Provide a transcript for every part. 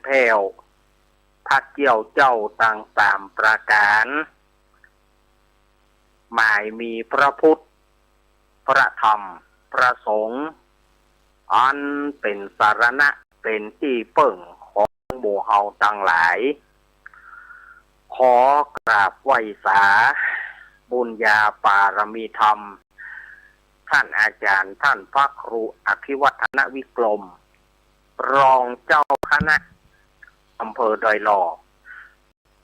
แผ่วพักเกี่ยวเจ้าต่างตามประการหมายมีพระพุทธพระธรรมพระสงฆ์อันเป็นสารณะเป็นที่เปิ่งของหมู่เฮาทั้งหลายขอกราบไหว้สาบุญญาปารมีธรรมท่านอาจารย์ท่านพระครูอภิวัฒนวิกรมรองเจ้าคณะอำเภอดอยหล่อ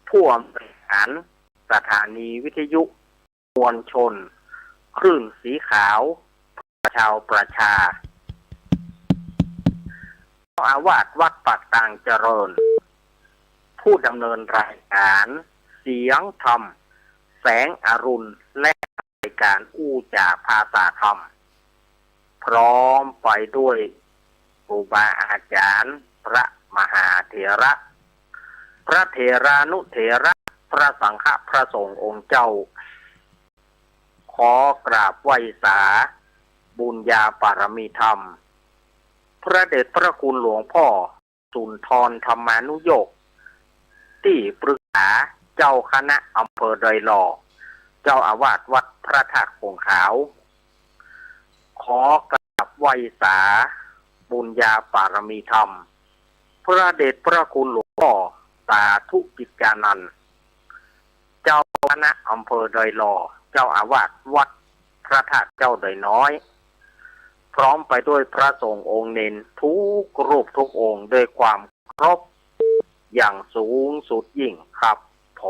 ผู้อำนวยการสถานีวิทยุมวลชนคลื่นสีขาวชาวประชาเจ้าอาวาสวัดปักตางเจริญผู้ดำเนินรายการเสียงธรรมแสงอรุณและรายการอู้จ่าภาษาธรรมพร้อมไปด้วยครูบาอาจารย์พระมหาเถระพระเถรานุเถระพระสังฆพระสงฆ์องค์เจ้าขอกราบไหว้สาบุญญาปารมีธรรมพระเดชพระคุณหลวงพ่อสุนทรธรรมานุโยคที่ปรึกษาเจ้าคณะอำเภอดอยหล่อเจ้าอาวาสวัดพระธาตุคงขาวขอกราบไหว้สาบุญญาปารมีธรรมพระเดชพระคุณหลวงพ่อสาธุกิจจานันท์เจ้าคณะอำเภอดอยหล่อเจ้าอาวาสวัดพระธาตุเจ้าดอยน้อยพร้อมไปด้วยพระสงฆ์องค์เน้นทุกรูปทุกองค์ด้วยความเคารพอย่างสูงสุดยิ่งครับผ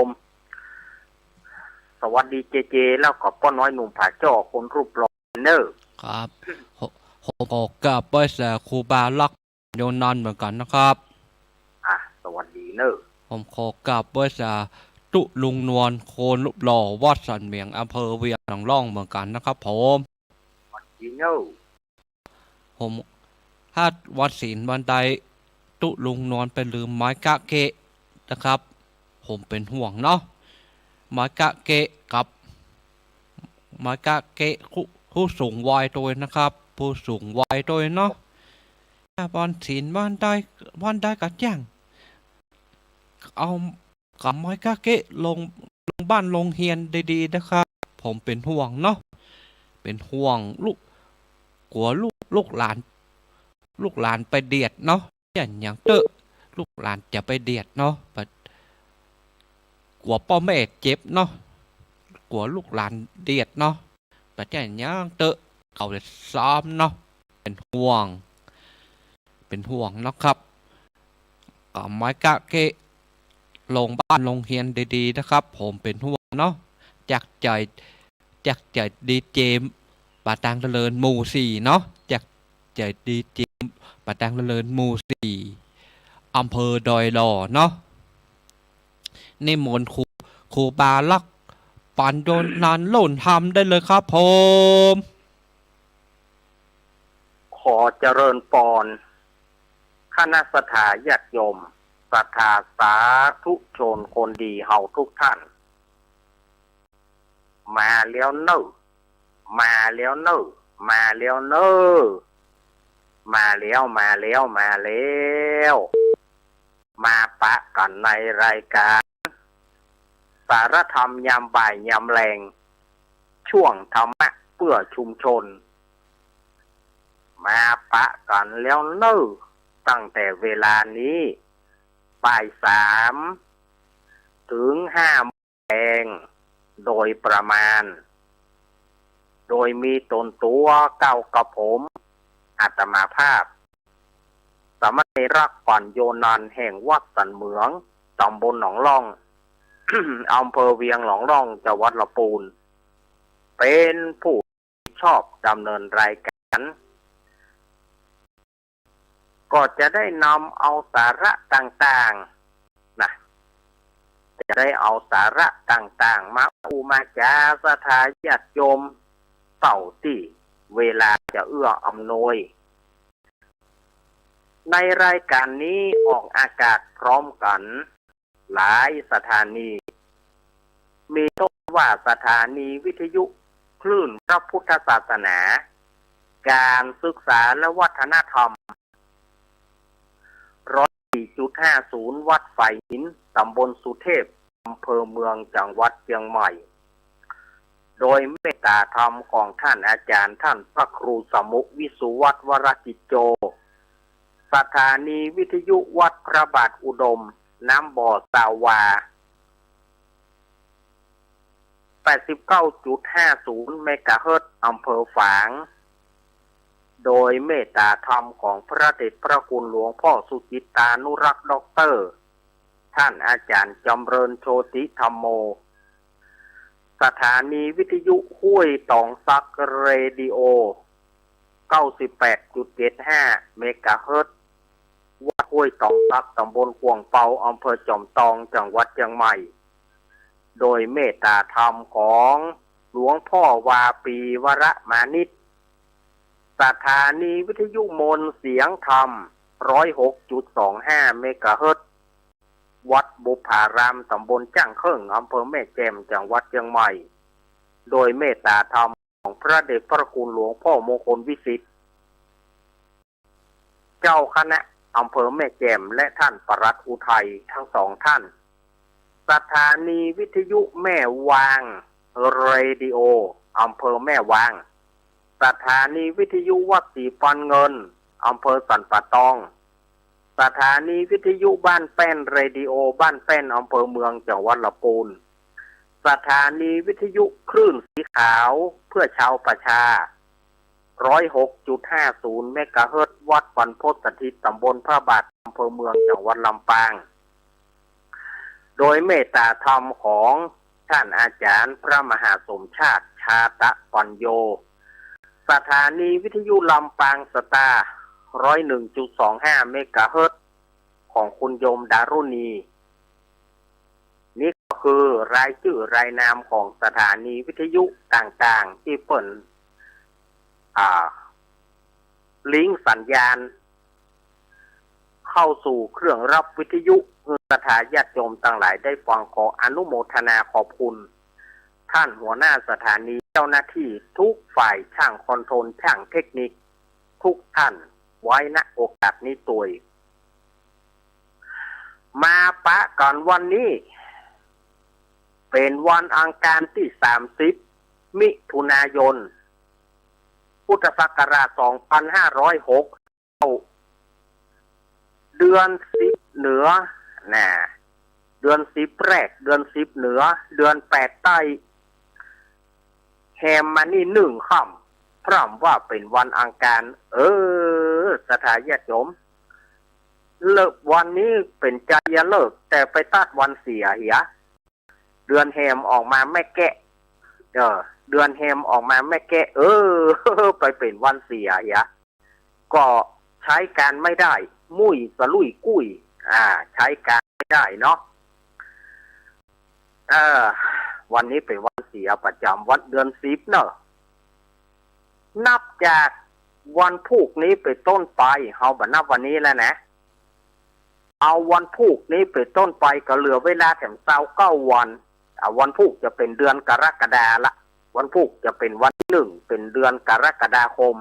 มสวัสดีเจเจแล้วก็ป้าน้อยหนุ่มผาจ่อคนรูปหล่อเนอร์ครับผมก็กลับไปแสครูบาลักโยนันเหมือนกันนะครับสวัสดีเนอร์ผมขอกลับไปแสตุลุงนวลโคนรูปหล่อวัดสันเมียงอำเภอเวียงหนองล่องเหมือนกันนะครับผมสวัสดีเนอร์ผมถ้าวัดศีลวันใดตุลุงนวลไปลืมไม้กะเกะนะครับผมเป็นห่วงเนาะไม้กะเกะกับไม้กะเกะผู้สูงวัยตัวนะครับผู้สูงวัยตัวเนาะวันศีลวันใดกัดย่างเอากับไม้กะเกะลงบ้านลงเฮียนดีๆนะครับผมเป็นห่วงเนาะเป็นห่วงกลัวลูกหลานไปเดียดเนาะอย่างเตอะลูกหลานจะไปเดียดเนาะกลัวพ่อแม่เจ็บเนาะกลัวลูกหลานเดียดเนาะแต่อย่างเตอะเขาจะซ้อมเนาะเป็นห่วงนะครับกับไม้กะเกะลงบ้านลงเฮียนดีๆนะครับผมเป็นห่วงเนาะจากใจดีเจมปาตังเจริญหมู่สี่เนาะจากใจดีเจมปาตังเจริญหมู่สี่อำเภอดอยหล่อเนาะนิมนต์ครูบาลักปันโดนนานหล่นทำได้เลยครับผมขอเจริญปอนคณะสถาญาติโยมศรัทธาสาธุชนคนดีเฮาทุกท่านมาแล้วเนอมาแล้วเนอมาแล้วเนอมาแล้วมาปะกันในรายการสารธรรมยามบ่ายยามแรงช่วงธรรมะเพื่อชุมชนมาปะกันแล้วเนอตั้งแต่เวลานี้บ่าย3 ถึง 5 โมงโดยประมาณโดยมีตนตัวเก้ากับผมอาตมาภาพสามเณรรักปั่นโยนันแห่งวัดสันเหมืองตำบลหนองล่อง อำเภอเวียงหนองล่องจังหวัดลำพูนเป็นผู้ชอบดำเนินรายการก็จะได้นำเอาสาระต่างๆนะจะได้เอาสาระต่างๆมาจาสถาญาติโยมเต่าที่เวลาจะเอื้ออำนวยในรายการนี้ออกอากาศพร้อมกันหลายสถานีมีต้นว่าสถานีวิทยุคลื่นพระพุทธศาสนาการศึกษาและวัฒนธรรม 19.50 วัดฝ่ายหินตำบลสุเทพอำเภอเมืองจังหวัดเชียงใหม่โดยเมตตาธรรมของท่านอาจารย์ท่านพระครูสมุวิสุวัฒน์วรจิตโจสถานีวิทยุวัดพระบาทอุดมน้ำบ่อสาวา 89.50 เมกะเฮิรตซ์อำเภอฝางโดยเมตตาธรรมของพระเดชพระคุณหลวงพ่อสุจิตานุรักษ์ด็อกเตอร์ท่านอาจารย์จำเริญโชติธรรมโมสถานีวิทยุห้วยตองซักเรดิโอ 98.75 เมกะเฮิรตซ์วัดห้วยตองซักตำบลขวงเปาอำเภอจอมทองจังหวัดเชียงใหม่โดยเมตตาธรรมของหลวงพ่อวาปีวรมานิชสถานีวิทยุมนเสียงธรรม 106.25 เมกะเฮิรตซ์วัดบุพารามตำบลจ้างเคิ่งอำเภอแม่แจ่มจังหวัดเชียงใหม่โดยเมตตาธรรมของพระเดชพระคุณหลวงพ่อมงคลวิสิทธิ์เจ้าคณะอำเภอแม่แจ่มและท่านปลัดอุทัยทั้งสองท่านสถานีวิทยุแม่วางเรดิโออำเภอแม่วางสถานีวิทยุวัดศรีปันเงินอำเภอสันป่าตองสถานีวิทยุบ้านแป้นเรดิโอบ้านแป้นอำเภอเมืองจังหวัดลำพูนสถานีวิทยุคลื่นสีขาวเพื่อชาวประชา 106.50 เมกะเฮิรตซ์วัดบรรพตสถิตตำบลพระบาทอำเภอเมืองจังหวัดลำปางโดยเมตตาธรรมของท่านอาจารย์พระมหาสมชาติชาตะปัญโยสถานีวิทยุลำปางสตาร์ 101.25 เมกะเฮิรตซ์ของคุณโยมดารุณีนี่ก็คือรายชื่อรายนามของสถานีวิทยุต่างๆที่เปิดลิงก์สัญญาณเข้าสู่เครื่องรับวิทยุสถาญาติโยมต่างหลายได้ฟังขออนุโมทนาขอบคุณท่านหัวหน้าสถานีเจ้าหน้าที่ทุกฝ่ายช่างคอนโทรลช่างเทคนิคทุกท่านไว้ณโอกาสนี้ตัวยมาปะก่อนวันนี้เป็นวันอังคารที่30มิถุนายนพุทธศักราช2506เดือน10เหนือนะเดือน10แรกเดือน10เหนือเดือน8ใต้แฮมมานี่1ค่ำพร้อมว่าเป็นวันอังคารสถาญาติโยมเลิกวันนี้เป็นใจเลิกแต่ไปตัดวันเสียเหียเดือนแฮมออกมาไม่แกะเดือนแฮมออกมาไม่แกะไปเป็นวันเสียเหียก็ใช้การไม่ได้มุ้ยสลุยกุ้ยใช้การไม่ได้เนาะวันนี้เป็นวันเสียประจำวันเดือน10เนอะนับจากวันพุธนี้ไปต้นไปเอาบัดนับวันนี้แล้วนะเอาวันพุธนี้ไปต้นไปก็เหลือเวลาแถม29วันวันพุธจะเป็นเดือนกรกฎาละวันพุธจะเป็นวันที่1เป็นเดือนกรกฎาคม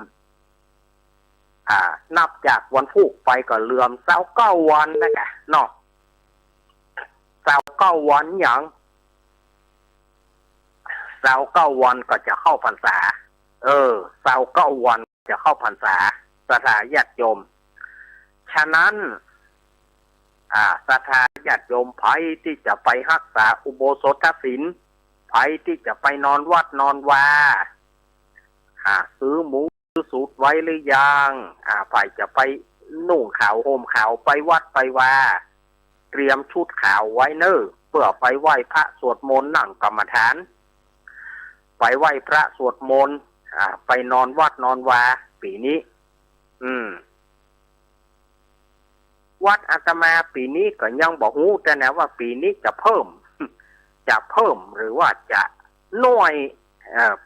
นับจากวันพุธไปก็เหลือ29วันนะกะเนาะ29วันอย่าง29วันก็จะเข้าพรรษา29วันจะเข้าพรรษาสถาญาติโยมฉะนั้นสถาญาติโยมไผที่จะไปรักษาอุโบสถศีลไผที่จะไปนอนวัดนอนวาซื้อหมูซื้อสูตรไว้หรือยังไผจะไปนุ่งขาวห่มขาวไปวัดไปวาเตรียมชุดขาวไว้เนอเพื่อไปไหว้พระสวดมนต์นั่งกรรมฐานไปไหว้พระสวดมนต์ไปนอนวัดนอนวาปีนี้วัดอาตมาปีนี้ก็ยังบอกฮู้แต่นะว่าปีนี้จะเพิ่มหรือว่าจะน้อย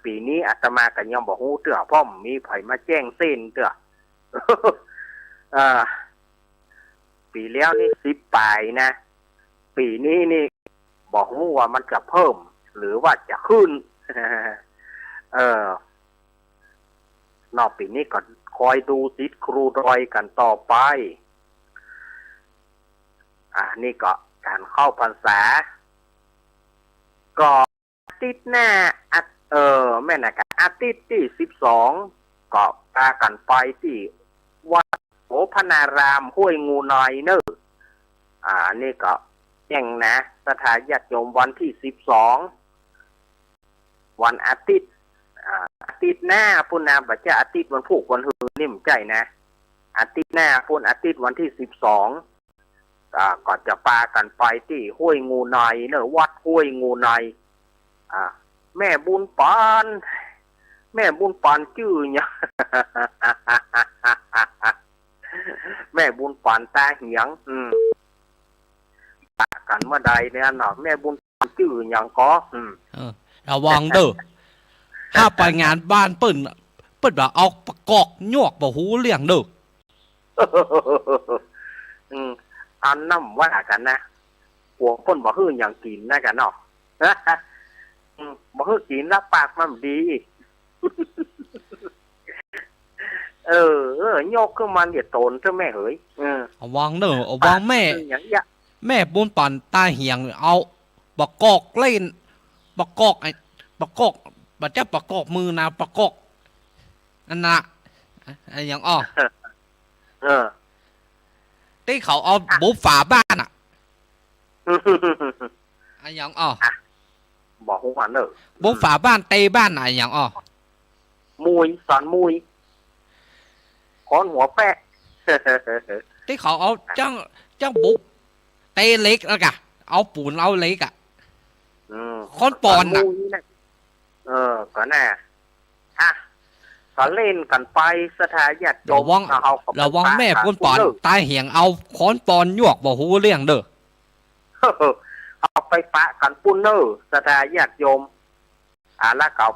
ปีนี้อาตมาก็ยังบอกฮู้เตื้อเพราะมีไผมาแจ้งเส้นเตื้อ ปีแล้วนี่10ปลายนะปีนี้นี่บอกฮู้ว่ามันจะเพิ่มหรือว่าจะขึ้น นอกปีนี้ก็คอยดูศิษย์ครูรอยกันต่อไป นี่ก็การเข้าพรรษาก็อาทิตย์หน้าแม่น่ะกะอาทิตย์ที่12ก็พากันไปที่วัดโสพนารามห้วยงูน้อยเนอะนี่ก็แจ้งนะสถานญาติโยมวันที่12วันอาทิตย์อาทิตย์หน้าพุ่นนะบัดจะอาทิตย์วันพุธวันหืนนี่มใจนะอาทิตย์หน้าพุ่นอาทิตย์วันที่12ก็จะพากันไปที่ห้วยงูน้อยเนอะวัดห้วยงูน้อยแม่บุญปานชื่อเนี่ยแม่บุญปานตาเหียงปากันเมื่อใดเนี่ยเนาะแม่บุญปานชื่ออย่างก็ระวังเด้อถ้าไปงานบ้านเปิ้นว่าเอาประกอบยวกบ่ฮู้เรื่องเด้ออันน้ำว่ากันนะพวกเปิ้นบ่ฮื้อหยังกินนะกันเนาะบ่ฮื้อกินแล้วปากมันดียกขึ้นมาเดี๋ยวโตนเจ้าแม่เฮ้ยระวังเด้อระวังแม่บุญปันตาเหียงเอาประกอบเล่นประกอบบัดจะประกอบมือนะประกอบนั่นน่ะอย่างที่เขาเอาบุบฝาบ้านอย่างบอกหัวเนอะบุบฝาบ้านเตะบ้านไหนอย่างมุยสอนมุยคอนหัวแปะที่เขาเอาจ้างบุบเตะเล็กแล้วกะเอาปูนเอาเล็กคอนปอนก็แน่ก็เล่นกันไปสถานญาติโยมระวังแม่ปุ้นปอนตายเหียงเอาคอนปอนยวกบ่ฮู้เรื่องเด้อเอาไปปะกันปุ้นเนอสถานญาติโยมแล้วก็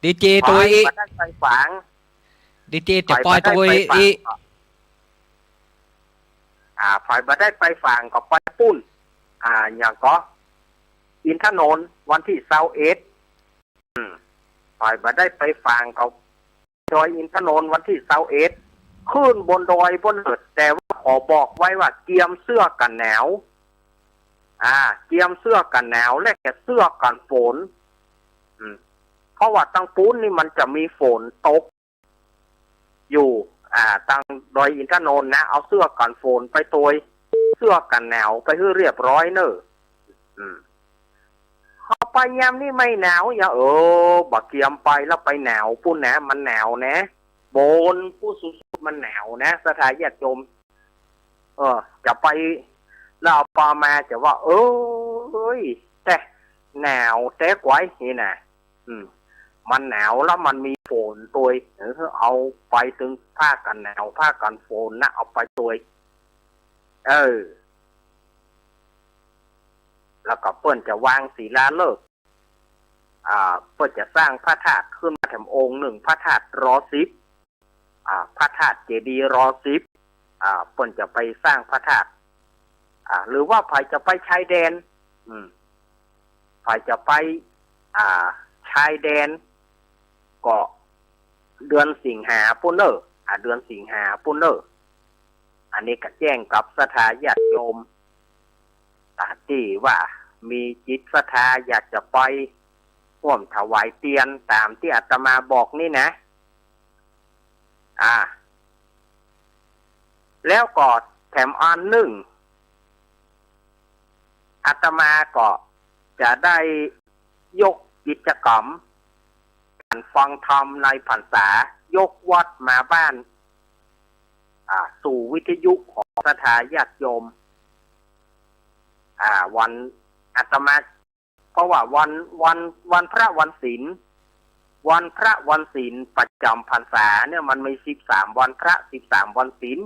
ดีเจตัวอีไปฝังดีเจจะปล่อยตัวอีฝ่ายมาได้ไปฝังก็ไปปุ้นอย่างก็อินทนนท์วันที่21ฝ่ายมาได้ไปฝังก็ดอยอินทนนท์วันที่21ขึ้นบนดอยบนเหิดแต่ว่าขอบอกไว้ว่าเตรียมเสื้อกันหนาวเตรียมเสื้อกันหนาวและแกเสื้อกันฝนเพราะว่าตั้งปูนนี่มันจะมีฝนตกอยู่ตั้งดอยอินทนนท์นะเอาเสื้อกันฝนไปตัวเสื้อกันหนาวไปให้เรียบร้อยเนอะเขาไปยามนี่ไม่หนาวอย่าบักเกียมไปแล้วไปหนาวปูนนะมันหนาวนะบนผู้สุดมันหนาวนะสถานญาติโยมจะไปแล้วปอมาจะว่าแต่หนาวแต่กว่านี่นะมันหนาวแล้วมันมีฝนตัวเอาไปถึงผ้ากันหนาวผ้ากันฝนนะเอาไปตัวแล้วก็เปิ้นจะวางศิลาฤกษ์เปิ้นจะสร้างพระธาตุขึ้นมาแถมองค์หนึ่งพระธาตุรอ10พระธาตุเจดีย์รอ10เปิ้นจะไปสร้างพระธาตุหรือว่าใครจะไปชายแดนใครจะไปชายแดนก็เดือนสิงหาปุนเนอร์เดือนสิงหาปุนเนอร์อันนี้ก็แจ้งกับสถานญาติโยมที่ว่ามีจิตศรัทธาอยากจะไปร่วมถวายเตียนตามที่อาตมาบอกนี่นะแล้วก็แถมอันหนึ่งอาตมาก็จะได้ยกกิจกรรมการฟังธรรมในพรรษายกวัดมาบ้านสู่วิทยุของสถานญาติโยมวันอาตมาเพราะว่าวันพระวันศีลวันพระวันศีลประจำพรรษาเนี่ยมันมี13วันพระ13วันศีล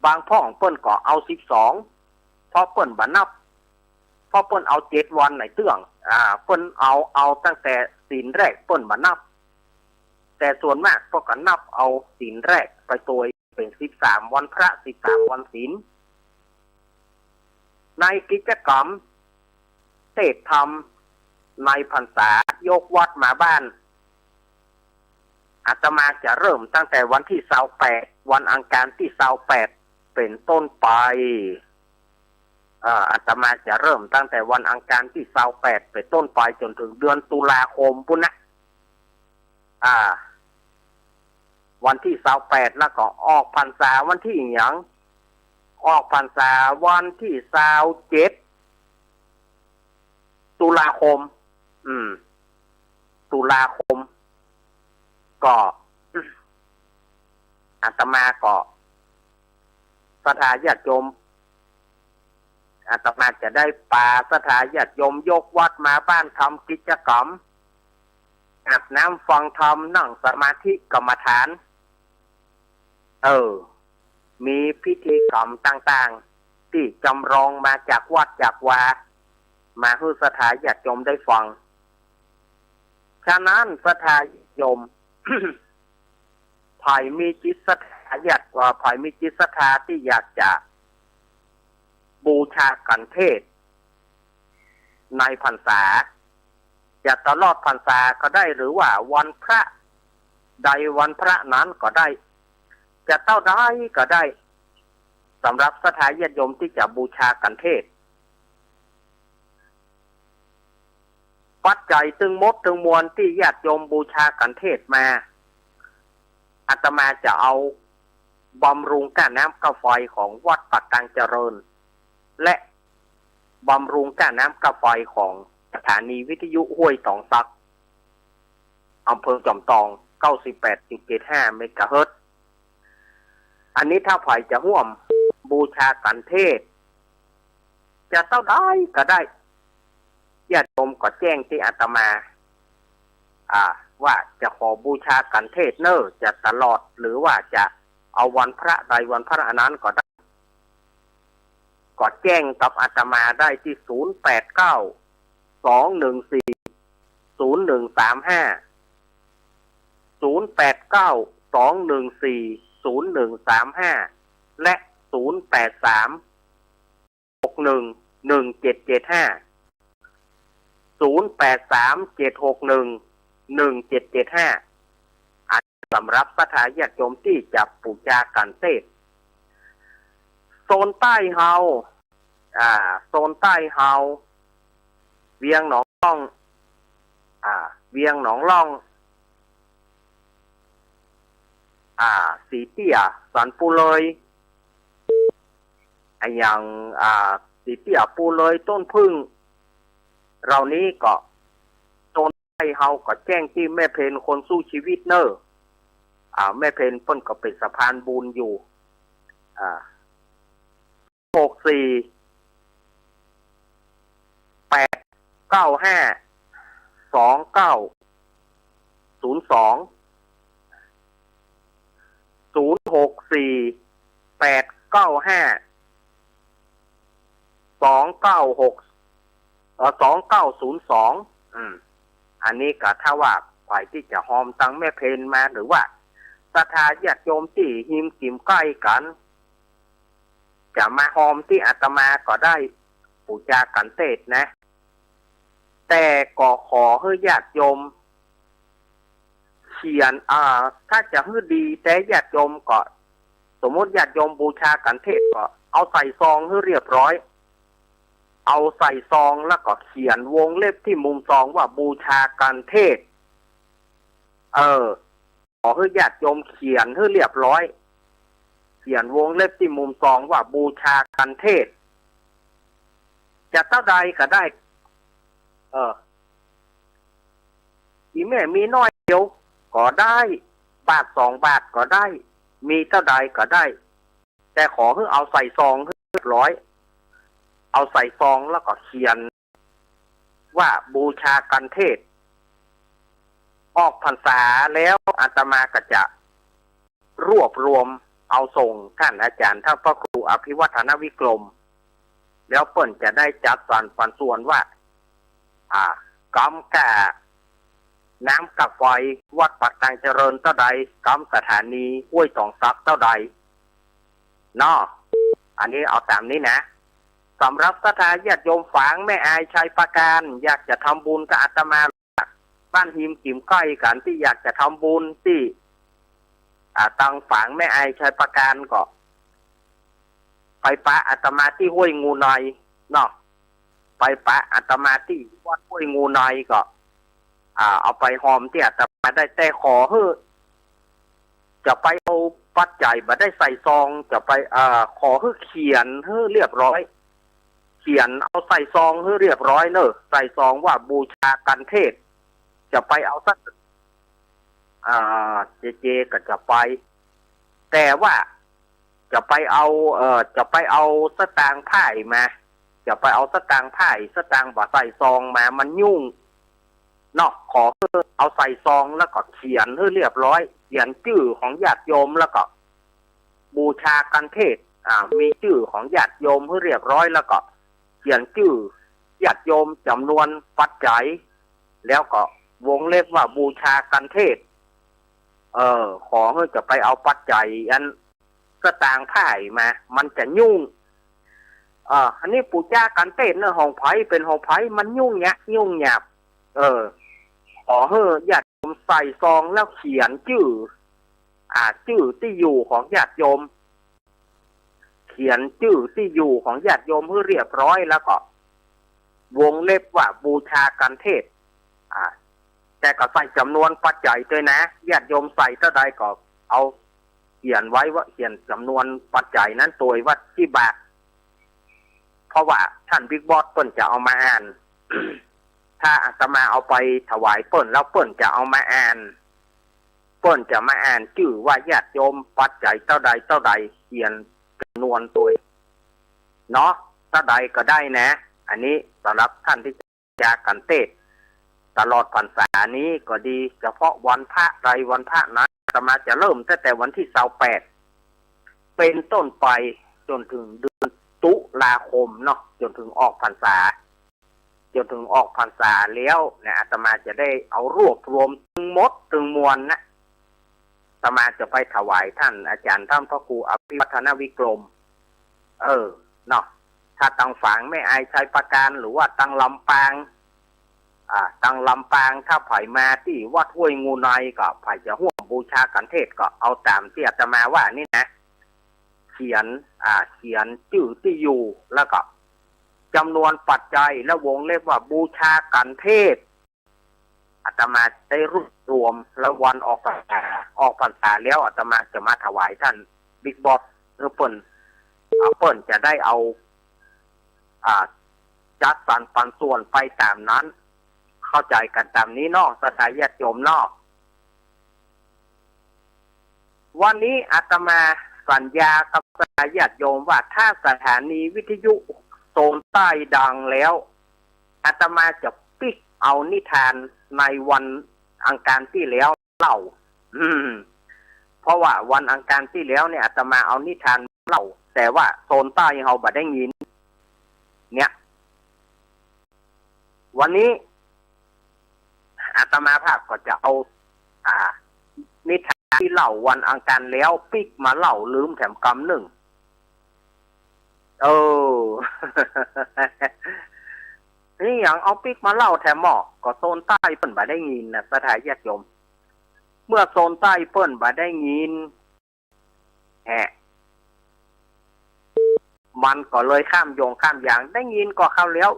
บางพ่อของเปิ้นก็เอา12เพราะเปิ้นบ่นับเพราะเปิ้นเอา7วันไหนเตื้องเปิ้นเอาตั้งแต่ศีลแรกเปิ้นบ่นับแต่ส่วนมากพวกก็นับเอาศีลแรกไปตัวเป็น13วันพระ13วันศีลในกิจกรรมเทศธรรมในพรรษายกวัดมาบ้านอาตมาจะเริ่มตั้งแต่วันที่28วันอังคารที่28 เป็นต้นไปอาตมาจะเริ่มตั้งแต่วันอังคารที่28เป็นต้นไปจนถึงเดือนตุลาคมพุ่นนะวันที่28แล้วก็ออกพรรษาวันที่หยังออกพรรษาวันที่27ตุลาคมตุลาคมก็อาตมาก็ศรัทธาญาติโยมอาตมาจะได้ปาศรัทธาญาติโยมยกวัดมาบ้านทำกิจกรรมอาบน้ำฟังธรรมนั่งสมาธิกรรมฐานมีพิธีกรรมต่างๆที่จำลองมาจากวัดจากวามาให้ศรัทธาญาติโยมได้ฟังฉะนั้นศรัทธาญาติโยม ภายมีจิตศรัทธาอยากว่าภายมีจิตศรัทธาที่อยากจะบูชากันเทศในพรรษาจะตลอดพรรษาก็ได้หรือว่าวันพระใดวันพระนั้นก็ได้จะเท่าใดก็ได้สำหรับศรัทธาญาติโยมที่จะบูชากันเทศปัจจัยถึงมดถึงมวลที่ญาติโยมบูชากันเทศมาอาตมาจะเอาบำรุงก้าน้ำก้าไฟของวัดปากกลางเจริญและบำรุงก้าน้ำก้าไฟของสถานีวิทยุห้วยตองซักอำเภอจอมทอง 98.75 เมกะเฮิรตซ์อันนี้ถ้าใครจะร่วมบูชากันเทศจะเท่าได้ก็ได้ญาติโยมก็แจ้งที่อาตมาว่าจะขอบูชากันเทศจะตลอดหรือว่าจะเอาวันพระใดวันพระนั้นก็ได้ก็แจ้งกับอาตมาได้ที่0832140135และ0837611775สำหรับศรัทธาญาติโยมที่จะบูชากันเทศโซนใต้เฮาโซนใต้เฮาเวียงหนองล่องเวียงหนองล่องสีเตี้ยสันปูเลยอย่างสีเตี้ยปูเลยต้นพึ่งเรานี้ก็โซนใต้เฮาก็แจ้งที่แม่เพนคนสู้ชีวิตแม่เพนเพิ่นก็เป็นสะพานบุญอยู่อันนี้ก็ถ้าว่าฝ่ายที่จะหอมตังแม่เพนมาหรือว่าศรัทธาญาติโยมที่หิมกิมใกล้กันจะมาหอมที่อาตมาก็ได้บูชากันเทศนะแต่ก็ขอให้ญาติโยมเขียนถ้าจะให้ดีแต่ญาติโยมก็สมมติญาติโยมบูชากันเทศก็เอาใส่ซองให้เรียบร้อยเอาใส่ซองแล้วก็เขียนวงเล็บที่มุมซองว่าบูชากันเทศขอให้ญาติโยมเขียนให้เรียบร้อยเขียนวงเล็บที่มุมซองว่าบูชากันเทศจะเท่าใดก็ได้อีแม่มีน้อยเดียวก็ได้บาท2 บาทก็ได้มีเท่าใดก็ได้แต่ขอให้เอาใส่ซองให้เรียบร้อยเอาใส่ซองแล้วก็เขียนว่าบูชากันเทศออกพรรษาแล้วอาตมาก็จะรวบรวมเอาส่งท่านอาจารย์ท่านพระครูอภิวัฒนวิกรมแล้วเปิ้นจะได้จัดสรรปันส่วนว่ากำกะน้ำกับไฟวัดปากกลางเจริญเท่าใดกำสถานีห้วยตองซักเท่าใดอันนี้เอาตามนี้นะสำหรับศรัทธาญาติโยมฝางแม่อายชัยประการอยากจะทำบุญกับอาตมาบ้านหิมกิมใกล้กันที่อยากจะทำบุญที่ตังฝางแม่อายชัยประการก็ ไปปะอาตมาที่ห้วยงูในเนาะไปปะอาตมาที่วัดห้วยงูในก็เอาไปหอมที่อาตมาได้แต่ขอเฮ้อจะไปเอาปัจจัยมาได้ใส่ซองจะไปขอเฮ้อเขียนเฮ้อเรียบร้อยเขียนเอาใส่ซองเฮ้อเรียบร้อยเนอะใส่ซองว่าบูชากันเทศจะไปเอาสักเจก็จะไปแต่ว่าจะไปเอาสตางค์ไพ่มาจะไปเอาสตางค์ไพ่สตางค์บ่ใส่ซองมามันยุ่งเนาะขอเอาใส่ซองแล้วก็เขียนให้เรียบร้อยเขียนชื่อของญาติโยมแล้วก็บูชากันเทศมีชื่อของญาติโยมให้เรียบร้อยแล้วก็เขียนชื่อญาติโยมจำนวนปัจจัยแล้วก็วงเล็บว่าบูชากันเทศขอให้จะไปเอาปัจจัยอันสตางค์ไพ่มามันจะยุ่งอันนี้ปูจ้ากันเต้นเนอะห้องไผ่เป็นห้องไผ่มันยุ่งยากยุ่งหยาบขอให้ญาติโยมใส่ซองแล้วเขียนชื่อชื่อที่อยู่ของญาติโยมเขียนชื่อที่อยู่ของญาติโยมให้เรียบร้อยแล้วก็วงเล็บว่าบูชากันเทศแต่ก็ใส่จำนวนปัจจัยด้วยนะญาติโยมใส่เท่าใดก็เอาเขียนไว้ว่าเขียนจำนวนปัจจัยนั้นตัวว่าที่บาทเพราะว่าท่านบิ๊กบอสเปิ้นจะเอามาอ่าน ถ้าอาตมาเอาไปถวายเปิ้นแล้วเปิ้นจะเอามาอ่านเปิ้นจะมาอ่านชื่อว่าญาติโยมปัจจัยเท่าใดเขียนจำนวนตัวเนาะเท่าใดก็ได้นะอันนี้สำหรับท่านที่จะกันเทศตลอดพรรษานี้ก็ดีเฉพาะวันพระใดวันพระนั้นอาตมาจะเริ่มตั้งแต่วันที่28เป็นต้นไปจนถึงเดือนตุลาคมเนาะจนถึงออกพรรษาแล้วเนี่ยอาตมาจะได้เอารวบรวมถึงหมดถึงมวลนะอาตมาจะไปถวายท่านอาจารย์ท่านพระครูอภิวัฒนวิกรมเนาะถ้าตังฝางไม่อายชัยประการหรือว่าตังลำปางถ้าไผ่มาที่วัดห้วยงูในก็ไผ่จะห่วงบูชากันเทศก็เอาตามที่อาตมาว่านี่นะเขียนชื่อที่อยู่แล้วก็จำนวนปัจจัยและวงเล็บว่าบูชากันเทศอาตมาได้รวบรวมแล้ววันออกพรรษาแล้วอาตมาจะมาถวายท่านบิ๊กบอสเปิ้นจะได้เอาจัดสรรปันส่วนไปตามนั้นเข้าใจกันตามนี้เนาะสถาญาติโยมเนาะวันนี้อาตมาสัญญากับสถาญาติโยมว่าถ้าสถานีวิทยุโซนใต้ดังแล้วอาตมาจะปิกเอานิทานในวันอังคารที่แล้วเล่าเพราะว่าวันอังคารที่แล้วเนี่ยอาตมาเอานิทานเล่าแต่ว่าโซนใต้เฮาบ่ได้ยินเนี่ยวันนี้อาตมาภาพก็จะเอานิทานที่เล่าวันอังคารแล้วปิกมาเล่าลืมแถมกำหนึ่งนี่อย่างเอาปิกมาเล่าแถมหมอก็โซนใต้เปิ้นบ่ได้ยินนะสถาญาติโยมเมื่อโซนใต้เปิ้นบ่ได้ยินมันก็เลยข้ามอย่างได้ยินก็เข้าแล้ว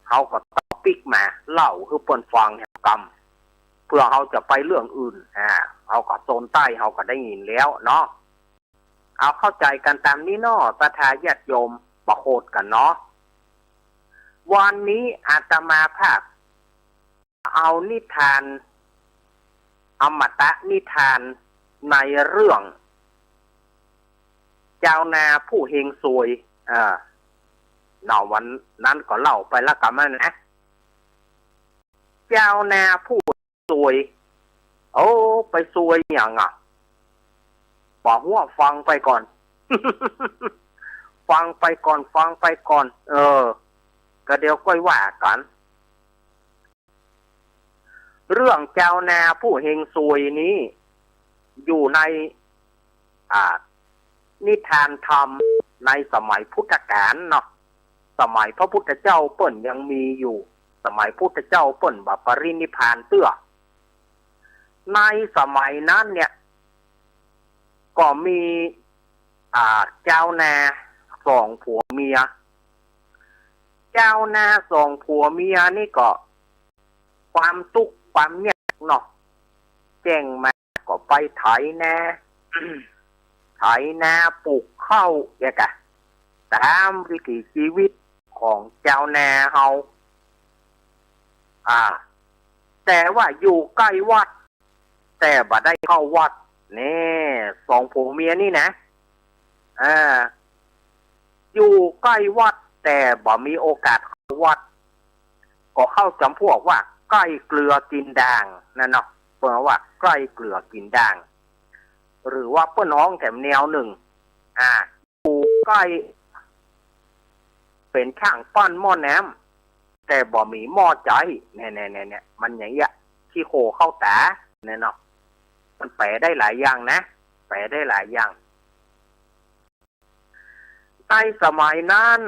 เขาก็ต้องปิกมาเล่าคือเปิ้นฟังแถมกำเพื่อเขาจะไปเรื่องอื่นเขาก็โซนใต้เขาก็ได้ยินแล้วเนาะเอาเข้าใจกันตามนี้เนาะสถาญาติโยมบ่โคตรกันเนาะวันนี้อาตมาภาพเอานิทานอมตะนิทานในเรื่องเจ้านาผู้เฮงซวยวันนั้นก็เล่าไปแล้วกันนะเจ้านาผู้ซวยไปซวยอย่างบอกว่าฟังไปก่อน ฟังไปก่อนก็เดี๋ยวค่อยว่ากันเรื่องเจ้านาผู้เฮงซวยนี้อยู่ในนิทานธรรมในสมัยพุทธกาลเนาะสมัยพระพุทธเจ้าเปิ้นยังมีอยู่สมัยพุทธเจ้าเปิ้นปรินิพพานเตื้อในสมัยนั้นเนี่ยก็มี เจ้านาสองผัวเมียเจ้านาสองผัวเมียนี่ก็ความทุกข์ความยากเนาะแจ้งมาก็ไปไถนา ไถนาปลูกข้าวอย่างกะตามวิถีชีวิตของเจ้านาเฮาแต่ว่าอยู่ใกล้วัดแต่บ่ได้เข้าวัดนี่สองผัวเมียนี่นะอยู่ใกล้วัดแต่บ่มีโอกาสเข้าวัดก็เข้าจำพวกว่าใกล้เกลือกินด่างนั่นเนาะเปิ้นว่าใกล้เกลือกินด่างหรือว่าเปิ้นน้องแถมแนวหนึ่งอยู่ใกล้เป็นช่างปั้นหม้อน้ำแต่บ่มีหม้อใจเนี่ยมันอย่างเงี้ยที่โคเข้าตาเนี่ยเนาะมันแปลได้หลายอย่างนะแปลได้หลายอย่างในสมัยนั้น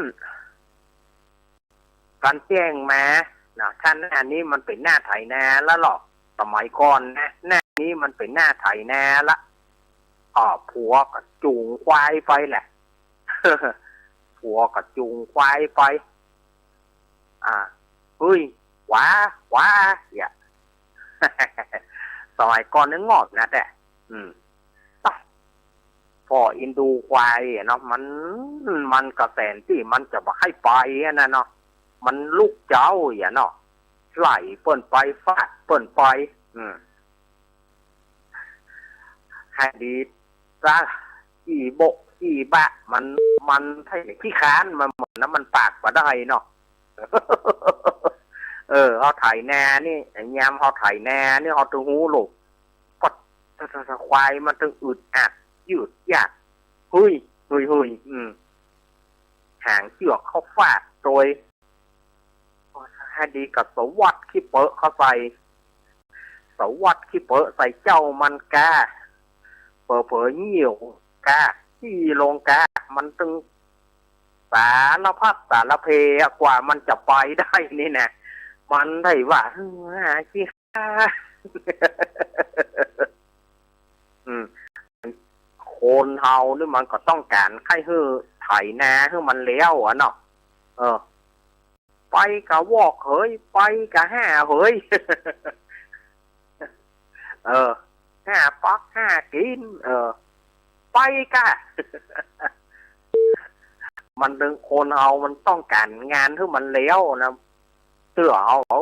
การแจ้งมาท่านหน้านี้มันเป็นหน้าไถนาแล้วหรอกสมัยก่อนนะหน้านี้มันเป็นหน้าไถนาละผัวก็จูงควายไปแหละ ผัวก็จูงควายไปเฮ้ยว้าอย่า สมัยก่อนนึกงอกนะแต่พออินดูควายเนาะมันกระแสนที่มันจะมาให้ไปนะเนาะมันลูกเจ้าอย่างเนาะไหลเปิ่นไปฟาดเปิ่นไปให้ดีซะขี่โบกขี่บะมันให้ขี้ค้านมันหมดนะมันปากมาได้เนาะ เขาไถนานี่ยามเขาไถนานี่เขาตึงหูลูกปดควายมันตึงอึดอัดยืดยากเฮ้ยหางเชือกเขาฟาดโดยให้ดีกับสวัสดิ์ขี้เปอะเขาใส่สวัสดิ์ขี้เปอะใส่เจ้ามันกาเผลอเหี่ยวกาที่ลงกามันตึงสารพัดสารเพกว่ามันจะไปได้นี่นะมันได้ว่าขี้ข้าโคนเฮานี่มันก็ต้องการให้ไถนาให้มันเลี้ยวเนาะไปกะวอกเฮ้ยไปกะห้าเฮ้ย ห้าปักห้ากินไปกะ มันดึงโคนเฮามันต้องการงานที่มันเลี้ยวนะเสือเอา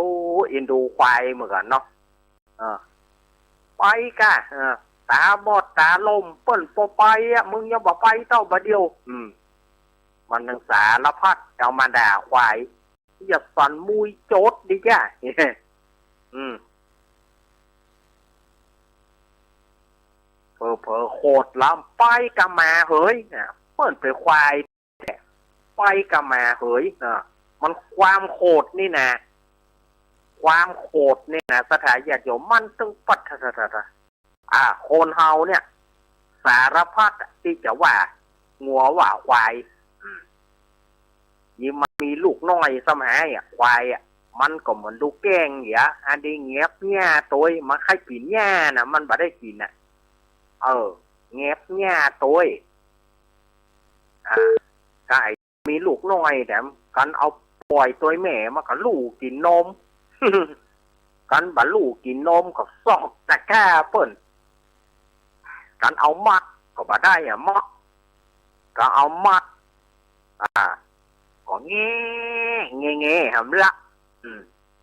อินดูควายเหมือนกันเนาะไปกะตาบอดตาลมเปิ้นไปมึงยังบอกไปเต้าบะเดียวมันนึงสารพัดเอามาด่าควายอย่าสั่นมุยโจดดิจ้ะเผลอโคตรล้ำไปกะมาเฮ้ยเปิ้นไปควายไปกะมาเฮ้ยมันความโคตรนี่นะความโคตรนี่นะสถานญาติโยมมันตึงปัดโคนเฮาเนี่ยสารพัดที่จะว่างัวว่าควายยิ่งมันมีลูกน้อยสมัยควายมันก็เหมือนลูกแก้งอย่างอันนี้เงียบหญ้าตัวมาใครกินหญ้านะมันบ่ได้กินเงียบหญ้าตัวใช่มีลูกน้อยแต่กันเอาปล่อยตัวแม่มากับลูกกินนม กันบ่ลูกกินนมก็ซอกตะแก่เปิ้นกันเอามัดก็บ่ได้มัดก็เอามัดก็เงี้หำละ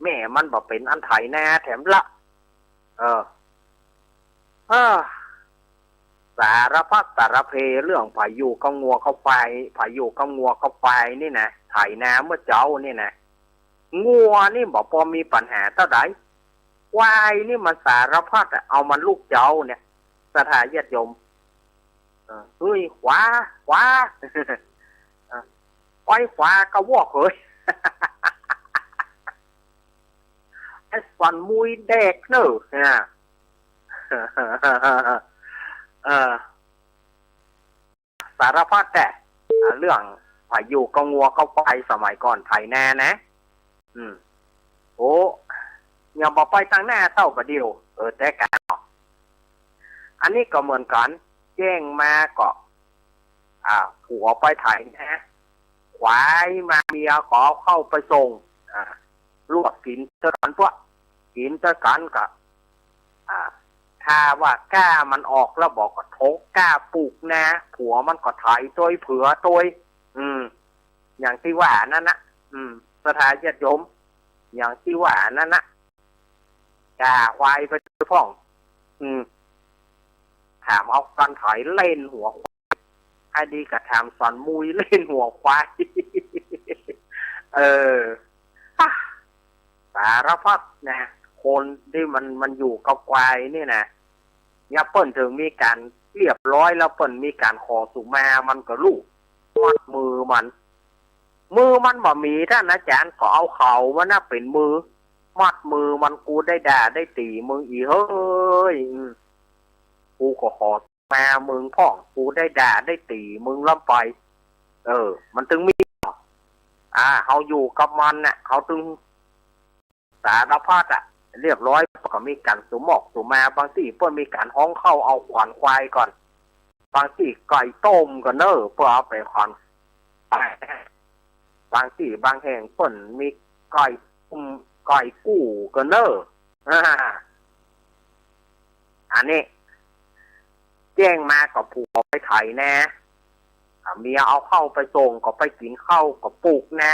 แม่มันบ่เป็นอันไถนาแถมละสารพัดสารเพเรื่องพายุกับงัวเข้าไปพายุกับงัวเข้าไปนี่นะไถนาเมื่อเจ้านี่นะงัวนี่บอกพอมีปัญหาเท่าไหร่ควายนี่มันสารพัดเอามันลูกเจ้าเนี่ยสถานญาติโยมเฮ้ยขวาไปขวากระวอกเฮ้ย ไอ้สันมุยเด็กเนอะสารพัดแต่เรื่องพายุกับงัวเข้าไปสมัยก่อนไถนานะโอ้ยังบอกไปทางหน้าเต้าประเดียวแต่กันอันนี้ก็เหมือนกันแจ้งมาก็ ผัวไปไถนะควายมาเมียขอเข้าไปส่งลวกกินเท่ากันพวกกินเท่ากันกับถ้าว่าก้ามันออกแล้วบอกก็ทกก้าปลูกนะผัวมันก็ไถตัวเผื่อตัวอย่างที่ว่านั่นนะสถานญาติโยมอย่างที่ว่านั่นนะกาควายไปพ่องถามเอากันถอยเล่นหัวควายให้ดีกับถามสอนมุยเล่นหัวควายสารพัดนะคนที่มันอยู่กับควายนี่นะเนี่ยเปิ้นถึงมีการเรียบร้อยแล้วเปิ้นมีการขอสุมามันก็ลูกมัดมือมันบ่มีท่านอาจารย์ก็เอาเขาว่าน่าเป็นมือมัดมือมันกูได้ด่าได้ตีมึงอีเฮ้ยกูก็ขอมามึงพ่องกูได้ด่าได้ตีมึงล้ำไปมันถึงมีเขาอยู่กับมันน่ะเขาถึงสารพัดเรียบร้อยก็มีการสุมอกสุมาบางทีเพื่อมีการห้องเข้าเอาขวานควายก่อนบางทีไก่ต้มก็เนอเพื่อเอาไปขวานบางที่บางแห่งเพิ่นมีไก่กู้ก็เนออันนี้แจ้งมากับผัวไปไถนะเมียเอาเข้าไปส่งก็ไปกินข้าวก็ปลูกนะ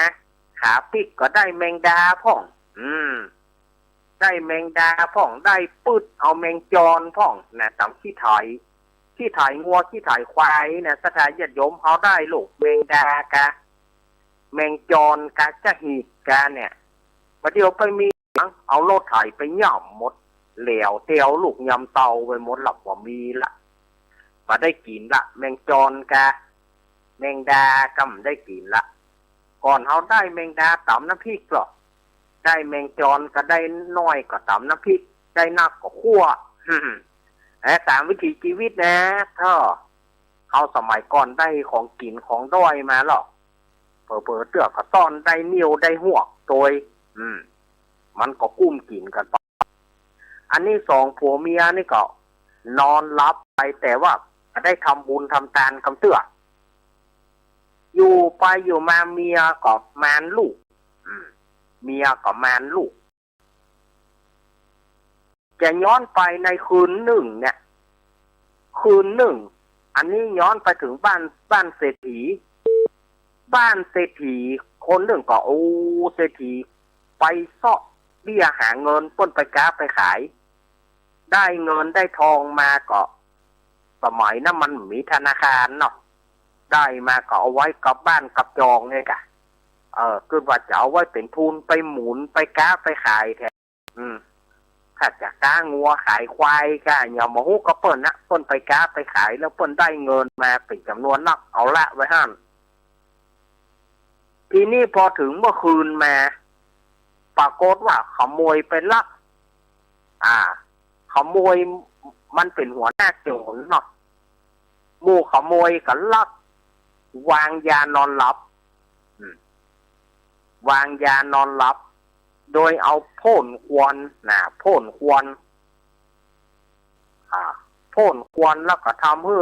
ขาปิกก็ได้แมงดาพ่องได้แมงดาพ่องได้ปืดเอาแมงจรพ่องนะตามที่ไถงัวที่ไถควายนะสถานญาติโยมเขาได้ลูกแมงดากะแมงจรกะจะหีกกะเนี่ยมาเดี๋ยวไปมีเอาโลดไถไปย่ำหมดเหลวเตียวลูกยำเตาไปหมดหลับว่ามีละมาได้กินละแมงจรกะแมงดากำได้กินละก่อนเขาได้แมงดาตำน้ำพริกหรอกได้แมงจรก็ได้น้อยก็ตำน้ำพริกได้นักก็คั่วตามวิถีชีวิตนะถ้าเขาสมัยก่อนได้ของกินของด้อยมาหรอกเปิดเตือกก็ต้อนได้นิ้วได้หวกโดยมันก็กุ้มกินกันไปอันนี้สองผัวเมียนี่ก็นอนรับไปแต่ว่าได้ทำบุญทำทานคำเตือกอยู่ไปอยู่มาเมียก็มานลูกเมียก็มานลูกจะย้อนไปในคืนหนึ่งเนี่ยอันนี้ย้อนไปถึงบ้านเศรษฐีคนหนึ่งก็เศรษฐีไปเสาะเบี้ยหาเงินต้นไปค้าไปขายได้เงินได้ทองมาก็สมัยนั้นมันมีธนาคารเนาะได้มาก็เอาไว้กับบ้านกับจองไงกะคือว่าจะเอาไว้เป็นทุนไปหมุนไปค้าไปขายแทนถ้าจะก้างัวขายควายก็อย่ามาหูก็เปิ้นนะเปิ้นไปค้าไปขายแล้วเปิ้นได้เงินมาเป็นจำนวนนักเอาละไว้ห้ามทีนี้พอถึงเมื่อคืนมาปรากฏว่าขโมยไปลักขโมยมันเป็นหัวหน้าโจรเนาะหมู่ขโมยกันลักวางยานอนหลับโดยเอาโพ่นควรโพ่นควรแล้วก็ทำให้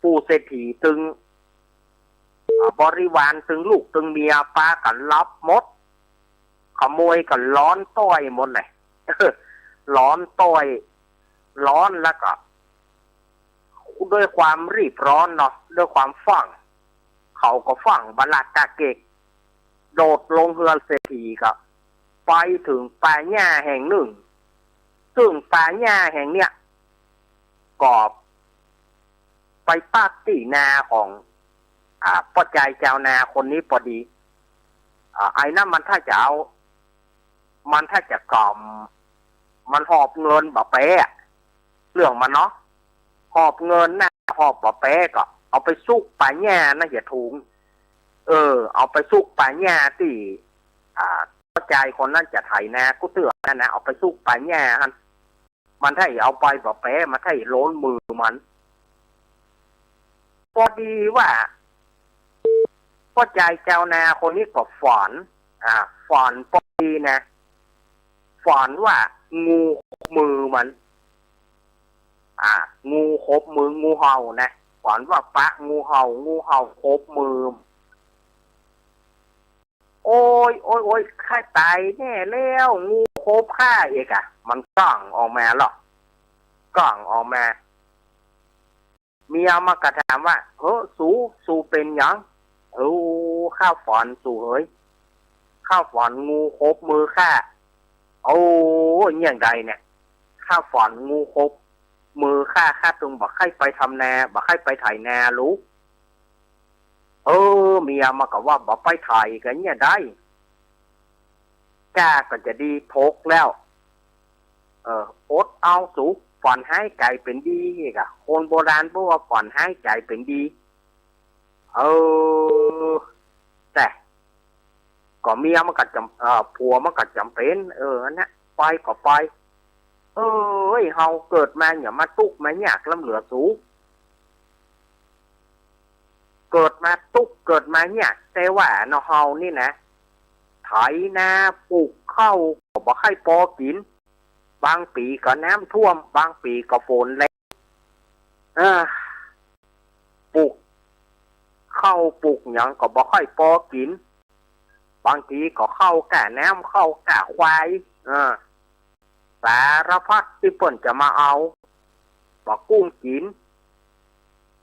ผู้เศรษฐีตึงบริวารตึงลูกตึงเมียปากันรับหมดขโมยกันร้อนต้อยหมดเลยร้อนแล้วก็ด้วยความรีบร้อนเนาะด้วยความฟังเขาก็ฟังบลาดกาเกกโดดลงเรือเศรษฐีก็ไปถึงป่าหญ้าแห่งหนึ่งซึ่งป่าหญ้าแห่งเนี้ยก็ไปปากตีนาของพ่อใจเจ้านาคนนี้พอดีไอ้นั่นมันถ้าจะกล่อมมันหอบเงินบ่เป๊ะเรื่องมันเนาะหอบเงินนะหอบบ่เป๊ะก็เอาไปซุกป่าหญ้านะอย่าถุงเอาไปซุกป่าหญ้าที่พ่อใจคนนั้นจะไถนากูเตือนนะเอาไปซุกป่าหญ้ามันถ้าเอาไปบ่เป๊ะมันถ้าโล้นมือมันพอดีว่าพ่อใจเจ้านาคนนี้ก็ฝันพอดีนะฝันว่างูมือมันงูคบมืองูเห่านะ ก่อนว่าปะงูเห่าครบมือโอ้ยโอ้ยโอ้ยข้าตายแน่แล้วงูครบข้าเอกอะมันก้องออกมาหรอกก้องออกมาเมียมากระถามว่าสู้เป็นยังข้าวฝอนสู้เฮ้ยข้าวฝอนงูครบมือข้าโอ้ยอย่างใดเนี่ยข้าวฝอนงูครบมือข้าตรงบอกให้ไปทำนาบอกให้ไปไถนารู้เมียมาก็ว่าบอกไปไถกันเนี่ยได้กล้าก็จะดีทกแล้วอดเอาสูฝอนให้ไก่เป็นดีกะคนโบราณบอกว่าฝอนให้ไก่เป็นดีแต่ก็เมียมันก็จำผัวมันก็จำเป็นนะไปก็ไปเฮาเกิดมาอย่ามาตุกมาอยากล้ำเหลือสูเกิดมาตุกเกิดมาเนี่ยแต่ว่าเนาะเฮานี่นะไถนาปลูกข้าวก็บ่ให้พอกินบางปีก็น้ำท่วมบางปีก็ฝนแรงปลูกข้าวปลูกหยังก็บ่ค่อยพอกินบางทีก็เข้ากะน้ำเข้ากะควายสารพัดที่เปิ่นจะมาเอาบอกกุ้งกิน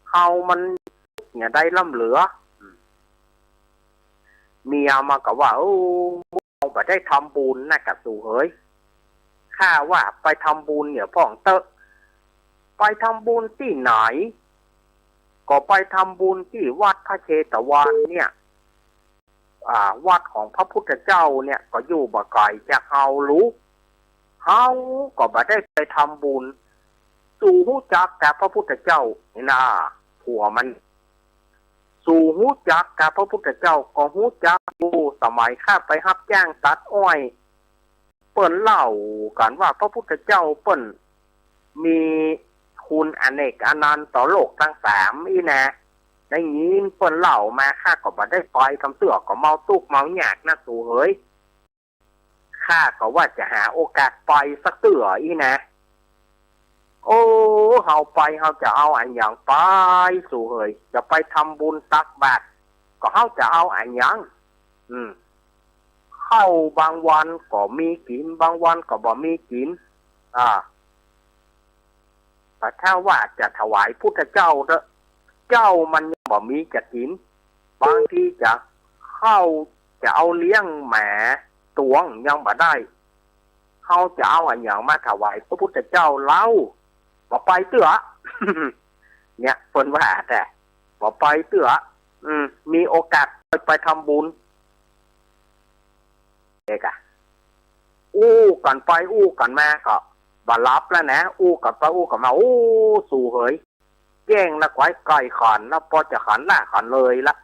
เขามันเนี่ยได้ล่ำเหลือเมียมาก็ว่ามึงไปได้ทำบุญนะกับสู่เฮ้ยข้าว่าไปทำบุญเนี่ยพ่องเตอะไปทำบุญที่ไหนก็ไปทำบุญที่วัดพระเชตวันเนี่ยวัดของพระพุทธเจ้าเนี่ยก็อยู่บ่ไกลจากเฮารู้เฮาก็บ่ได้ไปทำบุญสู่หู้จักกับพระพุทธเจ้านี่นะผัวมันสู่หู้จักกับพระพุทธเจ้าก็หู้จักอยู่สมัยข้าไปรับจ้างตัดอ้อยเปิ้นเล่ากันว่าพระพุทธเจ้าเปิ้นมีคุณอเนกอนันต์ต่อโลกทั้งสามอีนะได้ยินเปิ้นเล่ามาข้าก็บ่ได้ไปคำเสือก็เมาตุกเมาหยากนะสู่เฮ้ยข้าก็ว่าจะหาโอกาสไปสักเตืออีนะเฮาไปเฮาจะเอาอันอย่างไปสู่เฮ้ยจะไปทำบุญตักบาตรก็เฮาจะเอาอันอย่างเข้าบางวันก็มีกินบางวันก็บ่มีกินแต่ถ้าว่าจะถวายพุทธเจ้าเจ้ามันยังบ่มีจะกินบางทีจะเอาเลี้ยงแหมาตวงยังบ่ได้เขาจะเอาอันอย่างมาถวายพระพุทธเจ้าเล่าบ่ไปเตื้อ เนี่ยเพิ่นว่าแต่บ่ไปเตื้อมีโอกาสไปทำบุญเด็กกันไปกันมาก็บ่รับแล้วนะกันไปกันมาสู่เฮยแย่งละไว้ไก่ขันแล้วพอจะขันล่าขันเลยละ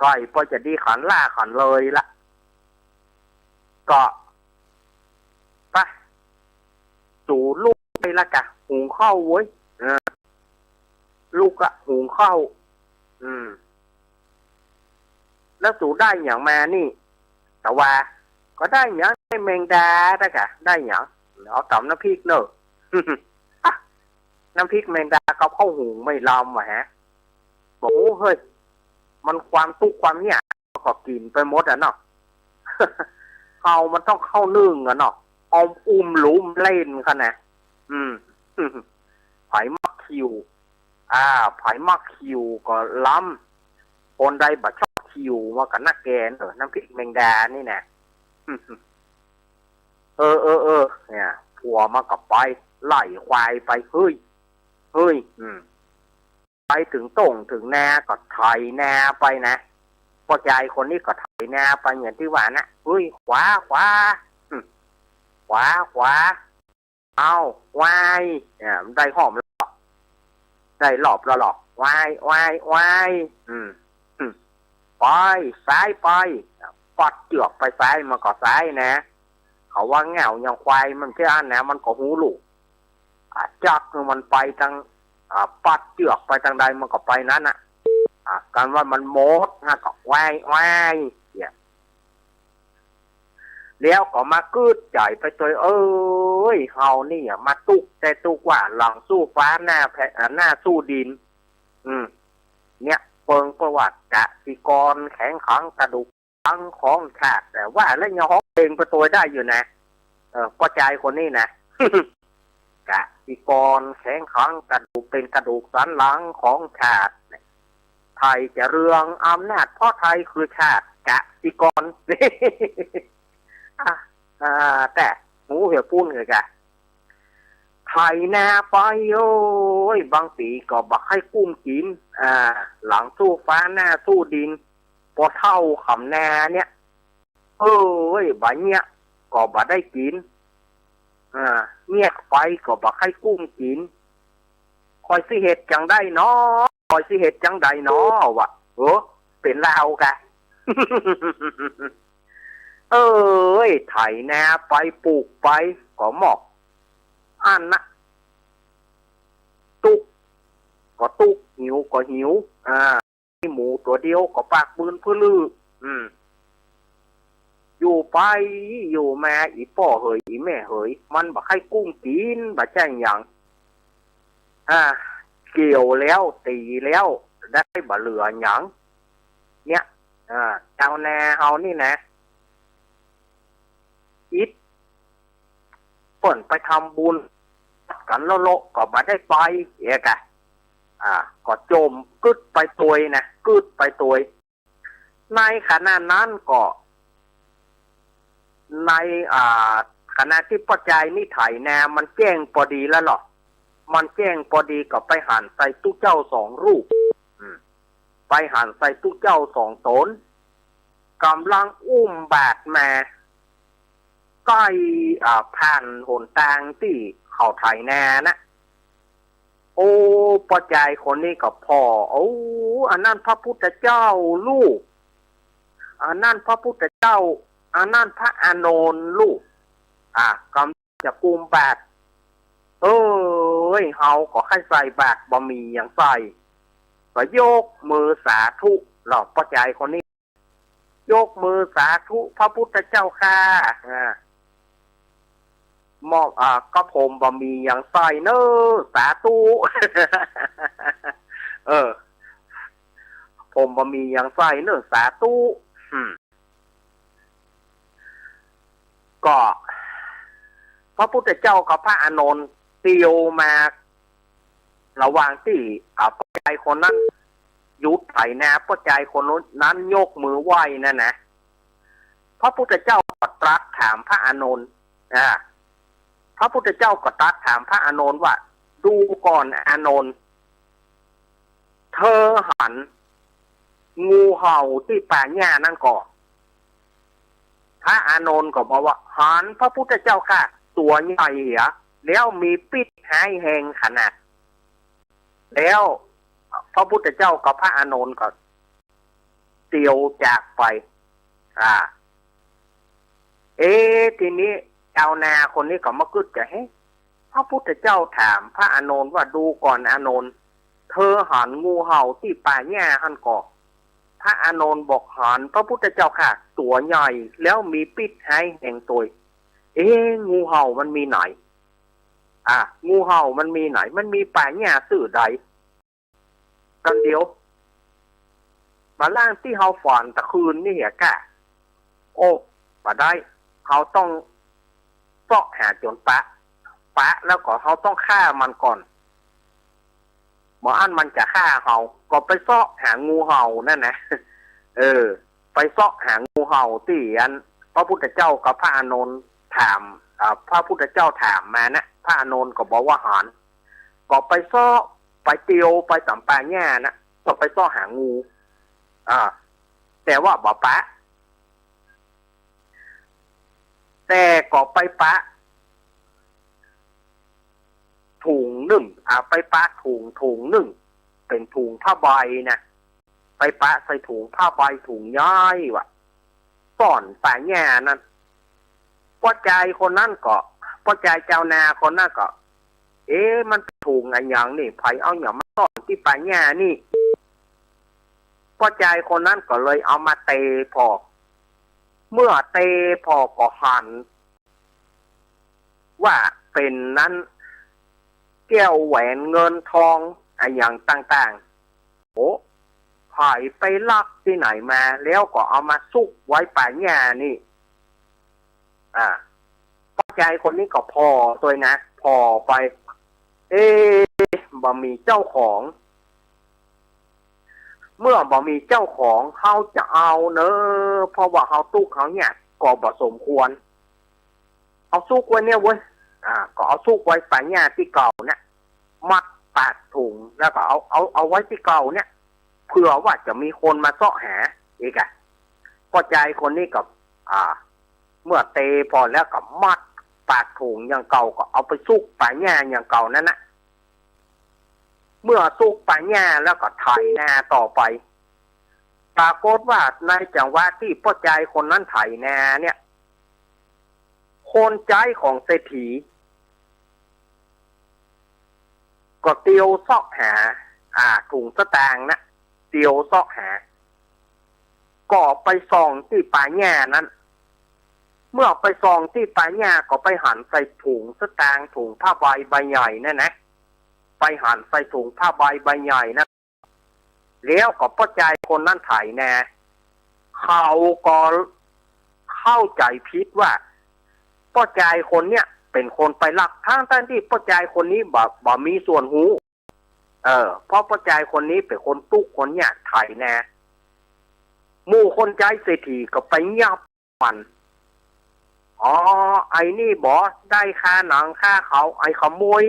ไก่พอจะดีขันล่าขันเลยละก็ไปสู่ลูกไปละกะหุงข้าวเว้ยลูกอะหุงข้าวแล้วสู่ได้อย่างมานี่แต่ว่าก็ได้อย่างได้แมงดาได้กะได้อย่างเอาตำน้ำพริกเนอะ น้ำพริกแมงดาเขาเข้าหุงไม่ลำวะฮะบอกเฮ้ยมันความทุกข์ความเนี่ยก็กินไปหมดอ่ะเนาะ เขามันต้องเข้านึ่งอ่ะเนาะเอาหลุมเล่นกันนะไผ่มักคิวไผ่มักคิวก็ล้ำคนใดบ่ชอบคิวมากับนักแกนน้ำพริกแมงดานี่นะ เนี่ยผัวมากับไปไล่ควายไปเฮ้ยไปถึงต่งถึงนาก็ไถนาไปนะพ่อใจคนนี้ก็ไถนาไปอย่างที่ว่านะขวาเอาวายเนี่ยได้หอมได้หลอบแล้วหรอกวายไปซ้ายไปปัดเจือกไปซ้ายมันก็ซ้ายนะเขาว่าเงาอย่างควายมันแค่อันนะมันก็หูลูกจักมันไปทางปัดเจือกไปทางใดมันก็ไปนั้นน่ะการว่ามันโมดนะก็วายเนี่ย แล้วก็มากืดใจไปตัวเอ้ยเฮานี่มาตุกแต่ตุกว่าหลังสู้ฟ้าหน้าหน้าสู้ดินเนี่ยเปิงประวัติกสิกรแข็งขังกระดูกขังของชาติแต่ว่าแล้วยังฮ้องเพลงไปตัวได้อยู่นะก็ใจคนนี้นะ กสิกรแข็งขังกระดูกเป็นกระดูกสันหลังของชาติไทยจะเรืองอำนาจเพราะไทยคือชาติกสิกร แต่หมูเหี่ยวปุ้นเลยกะไทยนาไปโอ้ยบางปีก็บักให้กุ้มกินหลังสู้ฟ้าหน้าสู้ดินพอเท่าขำนาเนี่ยเอ้ยใบเนี้ยก็บัได้กินเงียกไปก็บักให้กุ้มกินคอยสิเหตุจังได้เนาะคอยสิเหตุจังใดเนาะวะเป็นลาวกะ เอ้ยไถนาไปปลูกไปก็หมอกอันนะตุกก็ตุกหิวก็หิวหมูตัวเดียวก็ปากปืนเพื่อลืออยู่ไปอยู่มาอีป่อเหยอีแม่เหยมันบักให้กุ้งกินบักแจ้งอย่างเกี่ยวแล้วตีแล้วได้บะเหลือหยังเนี่ยเจ้านาเฮานี่นะอิดเปิ่นไปทำบุญกันโลก็มาได้ไปเอกะก็จมกึดไปตัวนะกึดไปตัวในขณะนั้นก็ในขณะที่ปัจจัยนี่ไถนามันแจ้งพอดีแล้วหรอมันแจ้งพอดีก็ไปหันใส่ตู้เจ้า2 รูปไปหันใส่ตู้เจ้า2 ตนกำลังอุ้มบาดมาใกล้ผ่านหนทางที่เขาไถนานะโอ้ปอใจคนนี้กับพ่ออันนั้นพระพุทธเจ้าลูกอันนั้นพระพุทธเจ้าอันนั้นพระอานนท์ลูกกำลังจะกุมบาตรเฮาก็ให้ใส่บาตรบะหมี่อย่างใส่ก็ยกมือสาธุหลอกปอใจคนนี้ยกมือสาธุพระพุทธเจ้าค่ะมอบก็ผมบะหมี่อย่างใส่เนอสาธุ ผมบะหมี่อย่างใส่เนอสาธุก็พระพุทธเจ้ากับพระอานนท์เตียวมาระหว่างที่ป้าใจคนนั้นยุดไถนาป้าใจคนนั้นยกมือไหว้นั่นนะพระพุทธเจ้าก็ตรัสถามพระอานนท์พระพุทธเจ้าก็ตรัสถามพระอานนท์ว่าดูก่อนอานนท์เธอหันงูเห่าที่ป่าหญ้านั่นก่อนพระอานนท์ก็บอกว่าหันพระพุทธเจ้าค่ะตัวใหญ่เหรอแล้วมีปิดหายแหงขนาดแล้วพระพุทธเจ้ากับพระอานนท์ก็เตียวจากไปทีนี้ชาวนาคนนี้ก็มาคึดจะพระพุทธเจ้าถามพระอานนท์ว่าดูก่อนอานนท์เธอหันงูเห่าที่ป่าหญ้าหันก่อพระอานนท์บอกหันพระพุทธเจ้าค่ะตัวใหญ่แล้วมีปิดหายแห่งตัวงูเห่ามันมีไหนงูเห่ามันมีไหนมันมีป่าหญ้าสื่อใดกันเดียวมาล่างที่เฮาฝันตะคืนนี่เหรอกะมาได้เขาต้องเสาะหาจนปะแล้วก็เขาต้องฆ่ามันก่อนหมออันมันจะฆ่าเขาก็ไปเสาะหางูเห่านั่นนะไปเสาะหางูเห่าที่อันพระพุทธเจ้ากับพระอานนท์ถามพระพุทธเจ้าถามมานะพระอานนท์ก็บอกว่าหันก็ไปเสาะไปเตียวไปสัมปาแง่นะก็ไปเสาะหางูแต่ว่าบ่ปะแต่ก็ไปปะถุงหนึ่งไปปะถุงหนึ่งเป็นถุงผ้าใบนะไปปะใส่ถุงผ้าใบถุงย้ายวะก่อนป่าแง่นั้นป้าใจคนนั้นก็ป้าใจเจ้านาคนนั้นก็มันถุงอะไรอย่างนี่ไผเอาอย่างมาซ่อนที่ป่าแง่นี่ป้าใจคนนั้นก็เลยเอามาเตะพอ เมื่อเตพอก็หันว่าเป็นนั้นแก้วแหวนเงินทองอะไรอย่างต่างๆโอ้หายไปลักที่ไหนมาแล้วก็เอามาซุกไว้ป่าหญ้านี่ป้าใจคนนี้ก็พอตัวนะพอไปบ่มีเจ้าของเมื่อบ่มีเจ้าของเขาจะเอาเนอะเพราะว่าเขาตุกเขาเนี่ยก็บ่สมควรเอาซุกไว้เนี่ยเว้ยก็เอาซุกไว้ป่าหญ้าที่เก่าเนี่ยมัดปากถุงแล้วก็เอาไว้ที่เก่าเนี่ยเผื่อว่าจะมีคนมาเสาะหาอีกก็ใจคนนี้กับเมื่อเตพอแล้วก็มัดปากถุงอย่างเก่าก็เอาไปซุกป่าหญ้าอย่างเก่านั่นนะเมื่อซุกป่าหญ้าแล้วก็ไถนาต่อไปปรากฏว่าในจังหวะที่พ่อใจคนนั้นไถนาเนี่ยคนใจของเศรษฐีก็เตียวซอกหาถุงสตางค์นะเตียวซอกหาก็ไปส่องที่ป่าหญ้านั้นเมื่อไปส่องที่ป่าหญ้าก็ไปหันใส่ถุงสตางค์ถุงผ้าใบใบใหญ่นั่นนะไปหันใส่ถุงผ้าใบใบใหญ่นะแล้วก็พ่อใจคนนั้นไถนาเขาก็เข้าใจผิดว่าพ่อใจคนเนี้ยเป็นคนไปลักทั้งที่พ่อใจคนนี้บ่มีส่วนหูเพราะพ่อใจคนนี้เป็นคนตุกคนเนี้ยไถนาหมู่คนใจเศรษฐีก็ไปยับมันไอ้นี่บอได้ค่าหนังค่าเขาไอ้ขโมย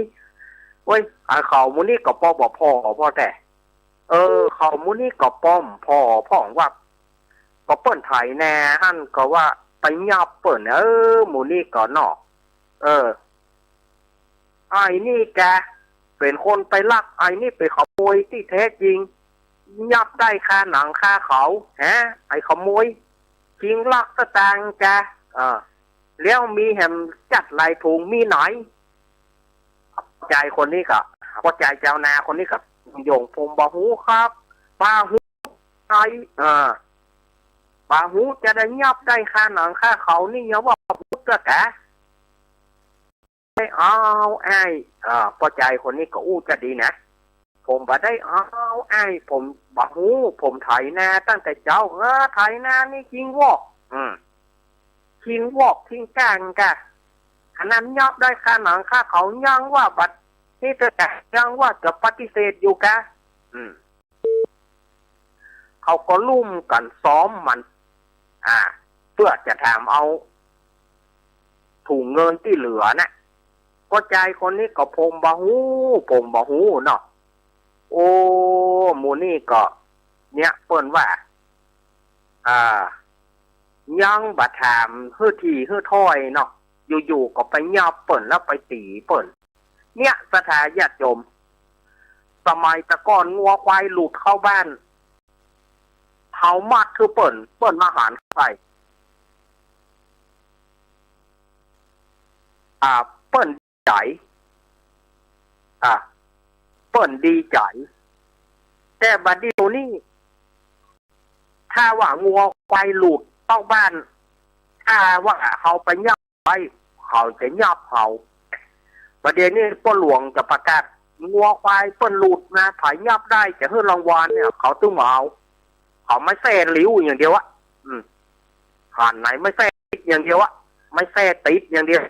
เว้ยไอ้เขามูนี่ก็ป้อบ่พ่อแต่เขามูนี่ก็ป้อมพ่อว่าก็เปิ้นไถนาหั่นก็ว่าไปยับเปิ้นหมูนี่ก็นอกไอ้นี่แกเป็นคนไปลักไอ้นี่ไปขโมยที่แท้จริงยับได้ค่าหนังค่าเขาไอ้ขโมยจริงลักสตางค์แกแล้วมีแหมจัดลายถุงมีไหนใจคนนี้ก็พอใจเจ้านาคนนี้ก็โยงผมบ่หูครับป้าหูไอ้ป้าหูจะได้ยับได้ค่าหนังค่าเขานี่อย่าว่าพูดก็แกไม่เอาพอใจคนนี้ก็อู้จะดีนะผมบ่ได้ไอ้ผมบ่หูผมไถนาตั้งแต่เจ้าไถนานี่จริงวอกทิ้งวอกทิ้งกลางกะอันนั้นยอบได้ค่าหนังค่าเขายังว่าบัดนี่เธอแต่ยังว่าจะปฏิเสธอยู่กะเขาก็ลุ่มกันซ้อมมันเพื่อจะถามเอาถุงเงินที่เหลือนะก็ใจคนนี้ก็ผมบ่หูเนาะโอ้หมูนี่ก็เนี่ยเปิ้นว่ายังบะถามฮื้อทีฮื้อถ้อยเนาะอยู่ๆก็ไปยับเปิ่นแล้วไปตีเปิ่นเนี่ยสถาญาติโยมสมัยตะก้อนงัวควายหลุดเข้าบ้านเฮามัดคือเปิ่นมาหารใส่เปิ่นใจเปิ่นดีใจแต่บัดนี้นี่ถ้าว่างัวควายหลุดเข้าบ้านถ้าว่าเขาไปยับไปเขาจะยับเขาประเดี๋ยวนี้ป้นหลวงจะประกาศงัวควายเปิ้นหลุดนะถ่ายยับได้จะให้รางวัลเนี่ยเขาต้องเอาเขาไม่แซ่หลิวอย่างเดียวหันไหนไม่แซ่ติดอย่างเดียวไม่แซ่ติดอย่างเดียว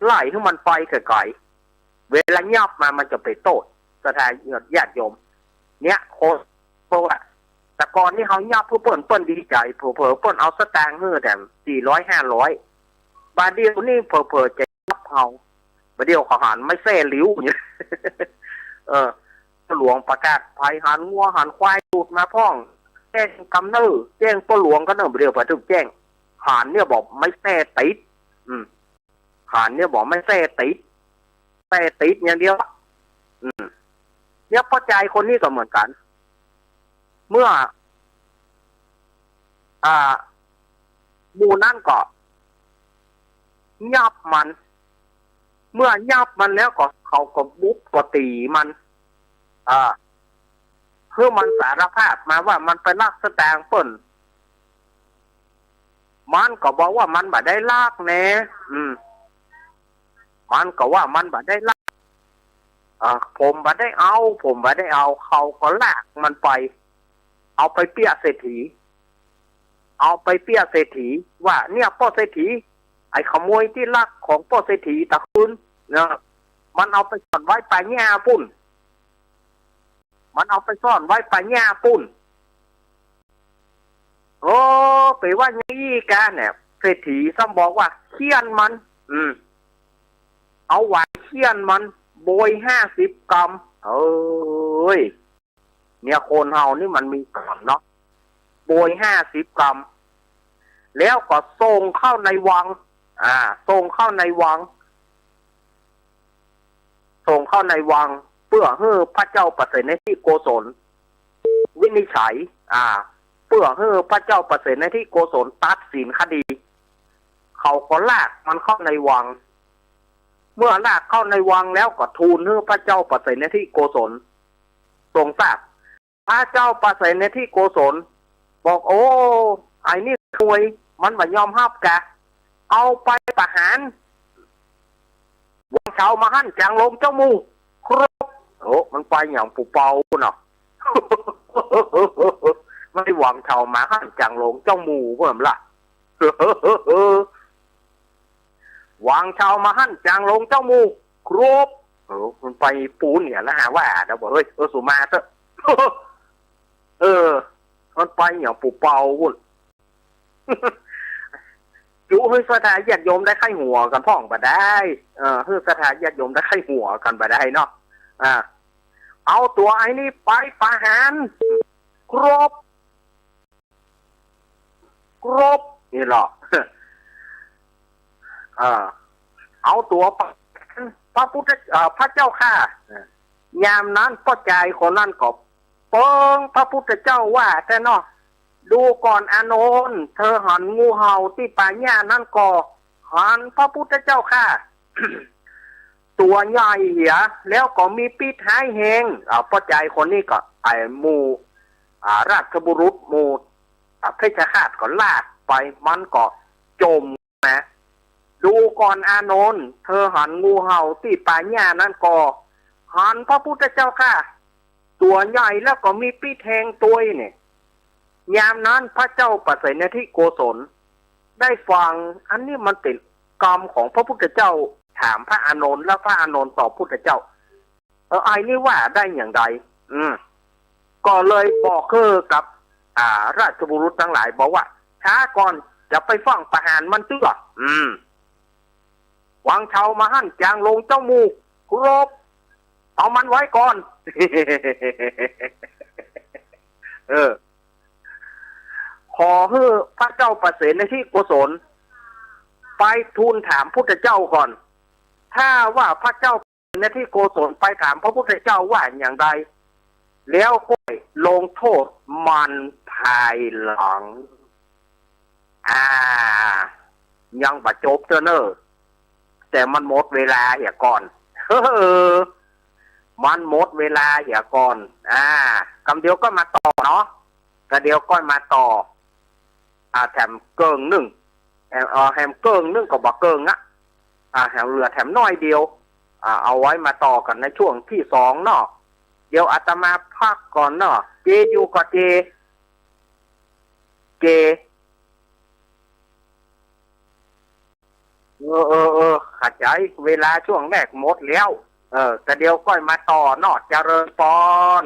ไล่ให้มันไปไกลๆเวลายับมามันจะไปโต้สถานญาติโยมเนี่ยโคตรว่าแต่ก่อนนี่เขายับเพื่อเปิ้นดีใจเผลอเปิ้นเอาสตางค์เมื่อแต่400-500บาทเดียวนี่เผลอจะยับเขาบาทเดียวเขาหันไม่แซ่หลิวเนี่ยหลวงประกาศภัยหันงัวหันควายดูดมาพ่องแจ้งกำเนิดแจ้งป้หลวงก็เนิ่มเดียวพอถึงแจ้งหันเนี่ยบอกไม่แซ่ติดหันเนี่ยบอกไม่แซ่ติดอย่างเดียวเนี่ยพอใจคนนี้ก็เหมือนกันเมื่อหมู่นั่นก็ยับมันเมื่อยับมันแล้วก็เขาก็บุกก็ตีมันเพื่อมันสารภาพมาว่ามันไปลักสตางค์เปิ้น มันก็บอกว่ามันบ่ได้ลากแน่มันก็ว่ามันบ่ได้ลากผมบ่ได้เอาเขาก็ลากมันไปเอาไปเปี้ยเศรษฐีว่าเนี่ยพ่อเศรษฐีไอ้ขโมยที่ลักของพ่อเศรษฐีตะคุณนะมันเอาไปซ่อนไว้ป่าหญ้าปุ่นโอ้ไปว่างี้กันเนี่ยเศรษฐีซ้ำบอกว่าเคี่ยนมันเอาไว้เคี่ยนมันโบย50 กรัมเอ้ยเนี่ยคนเฮานี่มันมีก่อนเนาะโบย50 กรัมแล้วก็ส่งเข้าในวังส่งเข้าในวังเพื่อให้พระเจ้าประเสนที่โกศลวินิจฉัยเพื่อให้พระเจ้าประเสนที่โกศลตัดสินคดีเขาก็ลากมันเข้าในวังเมื่อลากเข้าในวังแล้วก็ทูลให้พระเจ้าประเสนที่โกศลทรงทราบพระเจ้าประเสนที่โกศลบอกโอ้ไอ้นี่รวยมันไม่ยอมรับกะเอาไปประหารวังเช้ามาหั่นจางลงเจ้ามูครบโอ้มันไปอย่างปูเปาเนาะ ไม่หวังเช้ามาหั่นจางลงเจ้ามูเพิ่มละวางเช้ามาหั่นจางลงเจ้ามูครบมันไปปูเนี่ยแล้วหาว่าเดี๋ยวบอกเฮ้ยสุมาเถอะมันไปอย่างปูเปาวุ่นจุเฮ้ยสถานญาติโยมได้ไข้หัวกันพ่องบ่ได้เฮ้ยสถานญาติโยมได้ไข้หัวกันบ่ได้เนาะเอาตัวไอ้นี่ไปประหารครบนี่หรอเอาตัวพระพุทธพระเจ้าข้ายามนั้นพ่อใจคนนั้นก็เปิงพระพุทธเจ้าว่าแต่เนาะดูก่อนอานนท์เธอหันงูเห่าที่ป่าหญ้านั่นก็หันพระพุทธเจ้าค่ะ ตัวใหญ่เหียแล้วก็มีปีกหายแหงพ่อใจคนนี้ก็ไอ้หมู่ราชบุรุษหมู่เพชฌฆาตก็ลากไปมันก็จมนะดูก่อนอานนท์เธอหันงูเห่าที่ป่าหญ้านั่นก็หันพระพุทธเจ้าค่ะตัวใหญ่แล้วก็มีปีกแทงตัวเนี่ยยามนั้นพระเจ้าประเสนที่โกศลได้ฟังอันนี้มันเป็นกรรมของพระพุทธเจ้าถามพระอานนท์แล้วพระอานนท์ตอบพุทธเจ้าไอ้นี่ว่าได้อย่างไรก็เลยบอกกับราชบุรุษทั้งหลายบอกว่าช้าก่อนจะไปฟังประหารมันตื้อวางเชามาหั่นจางลงเจ้ามูครบเอามันไว้ก่อน ขอให้พระเจ้าประเสนที่โกศลไปทูลถามพุทธเจ้าก่อนถ้าว่าพระเจ้าในที่โกศลไปถามพระพุทธเจ้าว่าอย่างไรแล้วก็ลงโทษมันภายหลังยังบาจบเจ้าเนอะแต่มันหมดเวลาเหี่ยก่อนมันหมดเวลาเหี่ยก่อนคำเดียวก็มาต่อเนาะกระเดียวก็มาต่อแถมเกิงหนึ่งแถมเกิงหนึ่งก็บอกเกิงแถมเหลือแถมน้อยเดียวเอาไว้มาต่อกันในช่วงที่2เนาะเดี๋ยวอาตมาพักก่อนเนาะเจอยู่กับเจขัดใจเวลาช่วงแรกหมดแล้วแต่เดี๋ยวก็มาต่อเนาะเจริญพร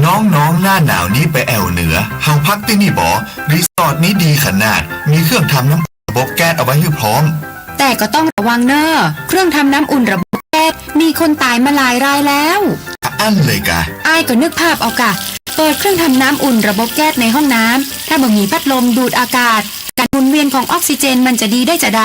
น้องๆหน้าหนาวนี้ไปแอวเหนือเฮาพักที่นี่บ่รีสอร์ทนี้ดีขนาดมีเครื่องทำน้ำระบบแก๊สเอาไว้ให้พร้อมแต่ก็ต้องระวังเนอะเครื่องทำน้ำอุ่นระบบแก๊สมีคนตายมาหลายรายแล้วอั้นเลยกะอ้ายก็นึกภาพเอากะเปิดเครื่องทำน้ำอุ่นระบบแก๊สในห้องน้ำถ้าบ่มีพัดลมดูดอากาศการหมุนเวียนของออกซิเจนมันจะดีได้จะใด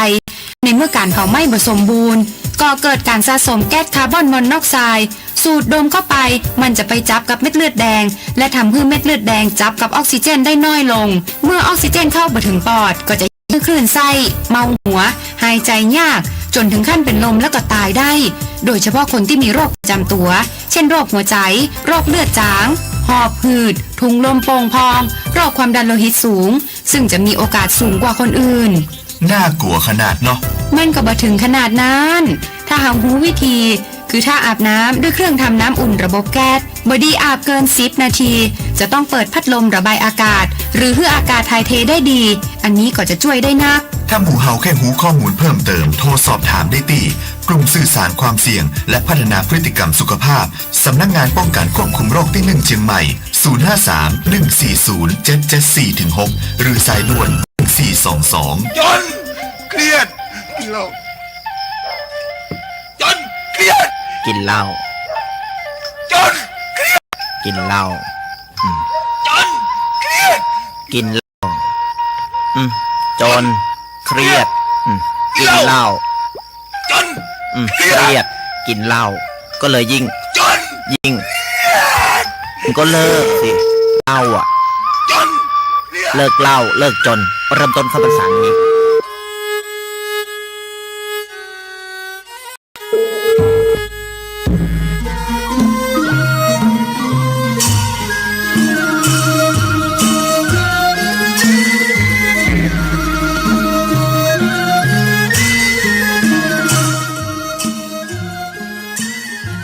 ในเมื่อการเผาไหม้บ่สมบูรณ์ก็เกิดการสะสมแก๊สคาร์บอนมอนอกไซด์สูดดมเข้าไปมันจะไปจับกับเม็ดเลือดแดงและทำให้เม็ดเลือดแดงจับกับออกซิเจนได้น้อยลงเมื่อออกซิเจนเข้าบ่ถึงปอดก็จะคลื่นไส้เมาหัวหายใจยากจนถึงขั้นเป็นลมแล้วก็ตายได้โดยเฉพาะคนที่มีโรคประจำตัวเช่นโรคหัวใจโรคเลือดจางหอบหืดถุงลมโป่งพองโรคความดันโลหิตสูงซึ่งจะมีโอกาสสูงกว่าคนอื่นน่ากลัวขนาดเนาะมันก็บ่ถึงขนาดนั้นถ้าหากรู้วิธีคือถ้าอาบน้ำด้วยเครื่องทำน้ำอุ่นระบบแก๊สบอดี้อาบเกิน10นาทีจะต้องเปิดพัดลมระบายอากาศหรือให้อากาศถ่ายเทได้ดีอันนี้ก็จะช่วยได้นักถ้าหมู่เฮาแค่หูข้อมูลเพิ่มเติมโทรสอบถามได้ที่กลุ่มสื่อสารความเสี่ยงและพัฒนาพฤติกรรมสุขภาพสำนักงานป้องกันควบคุมโรคที่1เชียงใหม่053-140-774-6หรือสายด่วน1422จนเครียดกินเหล้าจนเครียดกินเหล้าจนเครียดกินเหล้าจนเครียดกินเหล้าจนเครียดกินเหล้าจนเครียดกินเหล้าก็เลยยิ่งก็เลิกสิเหล้าอ่ะเลิกเหล้าเลิกจนเริ่มต้นเข้าพรรษานี้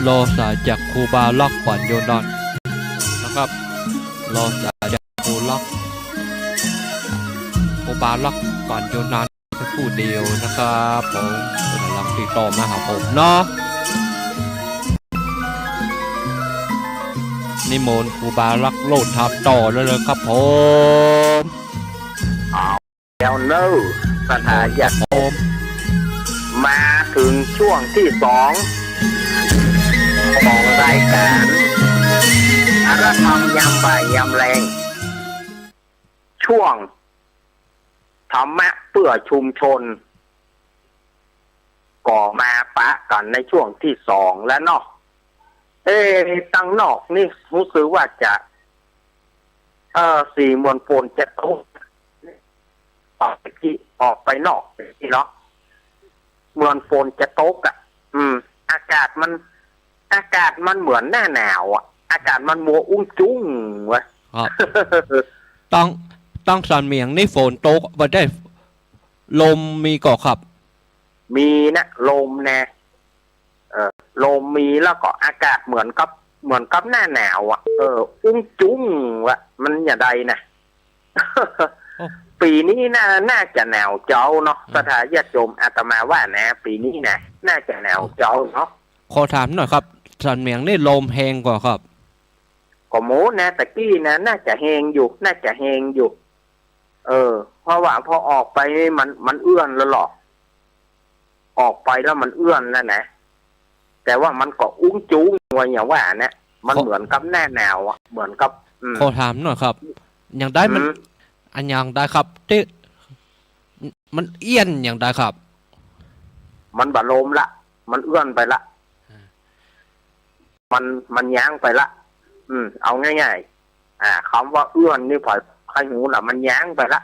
รอสายจากครูบาล็อกปัญโยนอนนะครับรอสายจากครูบาล็อกปัญโยนอนเป็นผู้เดียวนะครับผมกำลังติดต่อมาหาผมเนาะนิมนต์ครูบาล็อกโลดทับต่อเลยครับผมเอาแล้วเนอะสถานยัดผมมาถึงช่วงที่2ของรายการอารธรรมยามบ่ายยามแรงช่วงธรรมะเพื่อชุมชนก่อมาปะกันในช่วงที่2แล้วเนาะตั้งนอกนี่รู้สึกว่าจะสี่มวลโฟนจะตกออกไปนอกที่เนาะมวลโฟนจะตกอ่ะอากาศมันเหมือนหน้าหนาวอ่ะอากาศมันมัวอุ้งจุ้งวะต้องสันเมียงนี่ฝนตกบ่ได้ลมมีก่อครับมีนะลมแน่ลมมีแล้วก็อากาศเหมือนกับหน้าหนาวอ่ะอุ้งจุ้งวะมันอย่าใดนะ ปีนี้น่าจะหนาวเจ้าเนาะสถานญาติโยมอาตมาว่านะปีนี้นะน่าจะหนาวเจ้าเนาะขอถามหน่อยครับสันเมียงนี่ลมแหงกว่าครับก็โมนะตะกี้นะน่าจะแหงอยู่เพราะว่าพอออกไปมันเอื้อนแล้วหรอออกไปแล้วมันเอื้อนแล้วนะแต่ว่ามันก็อุ้งจุ้งว่าอย่างว่านะมันเหมือนกับหน้าหนาวอ่ะเหมือนกับขอถามหน่อยครับอย่างได้มันอันอย่างได้ครับที่มันเอี้ยนอย่างได้ครับมันบะลมละมันเอื้อนไปละมันย้างไปละเอาง่ายๆคำว่าเอื้อนนี่พอใครหูล่ะมันย้างไปละ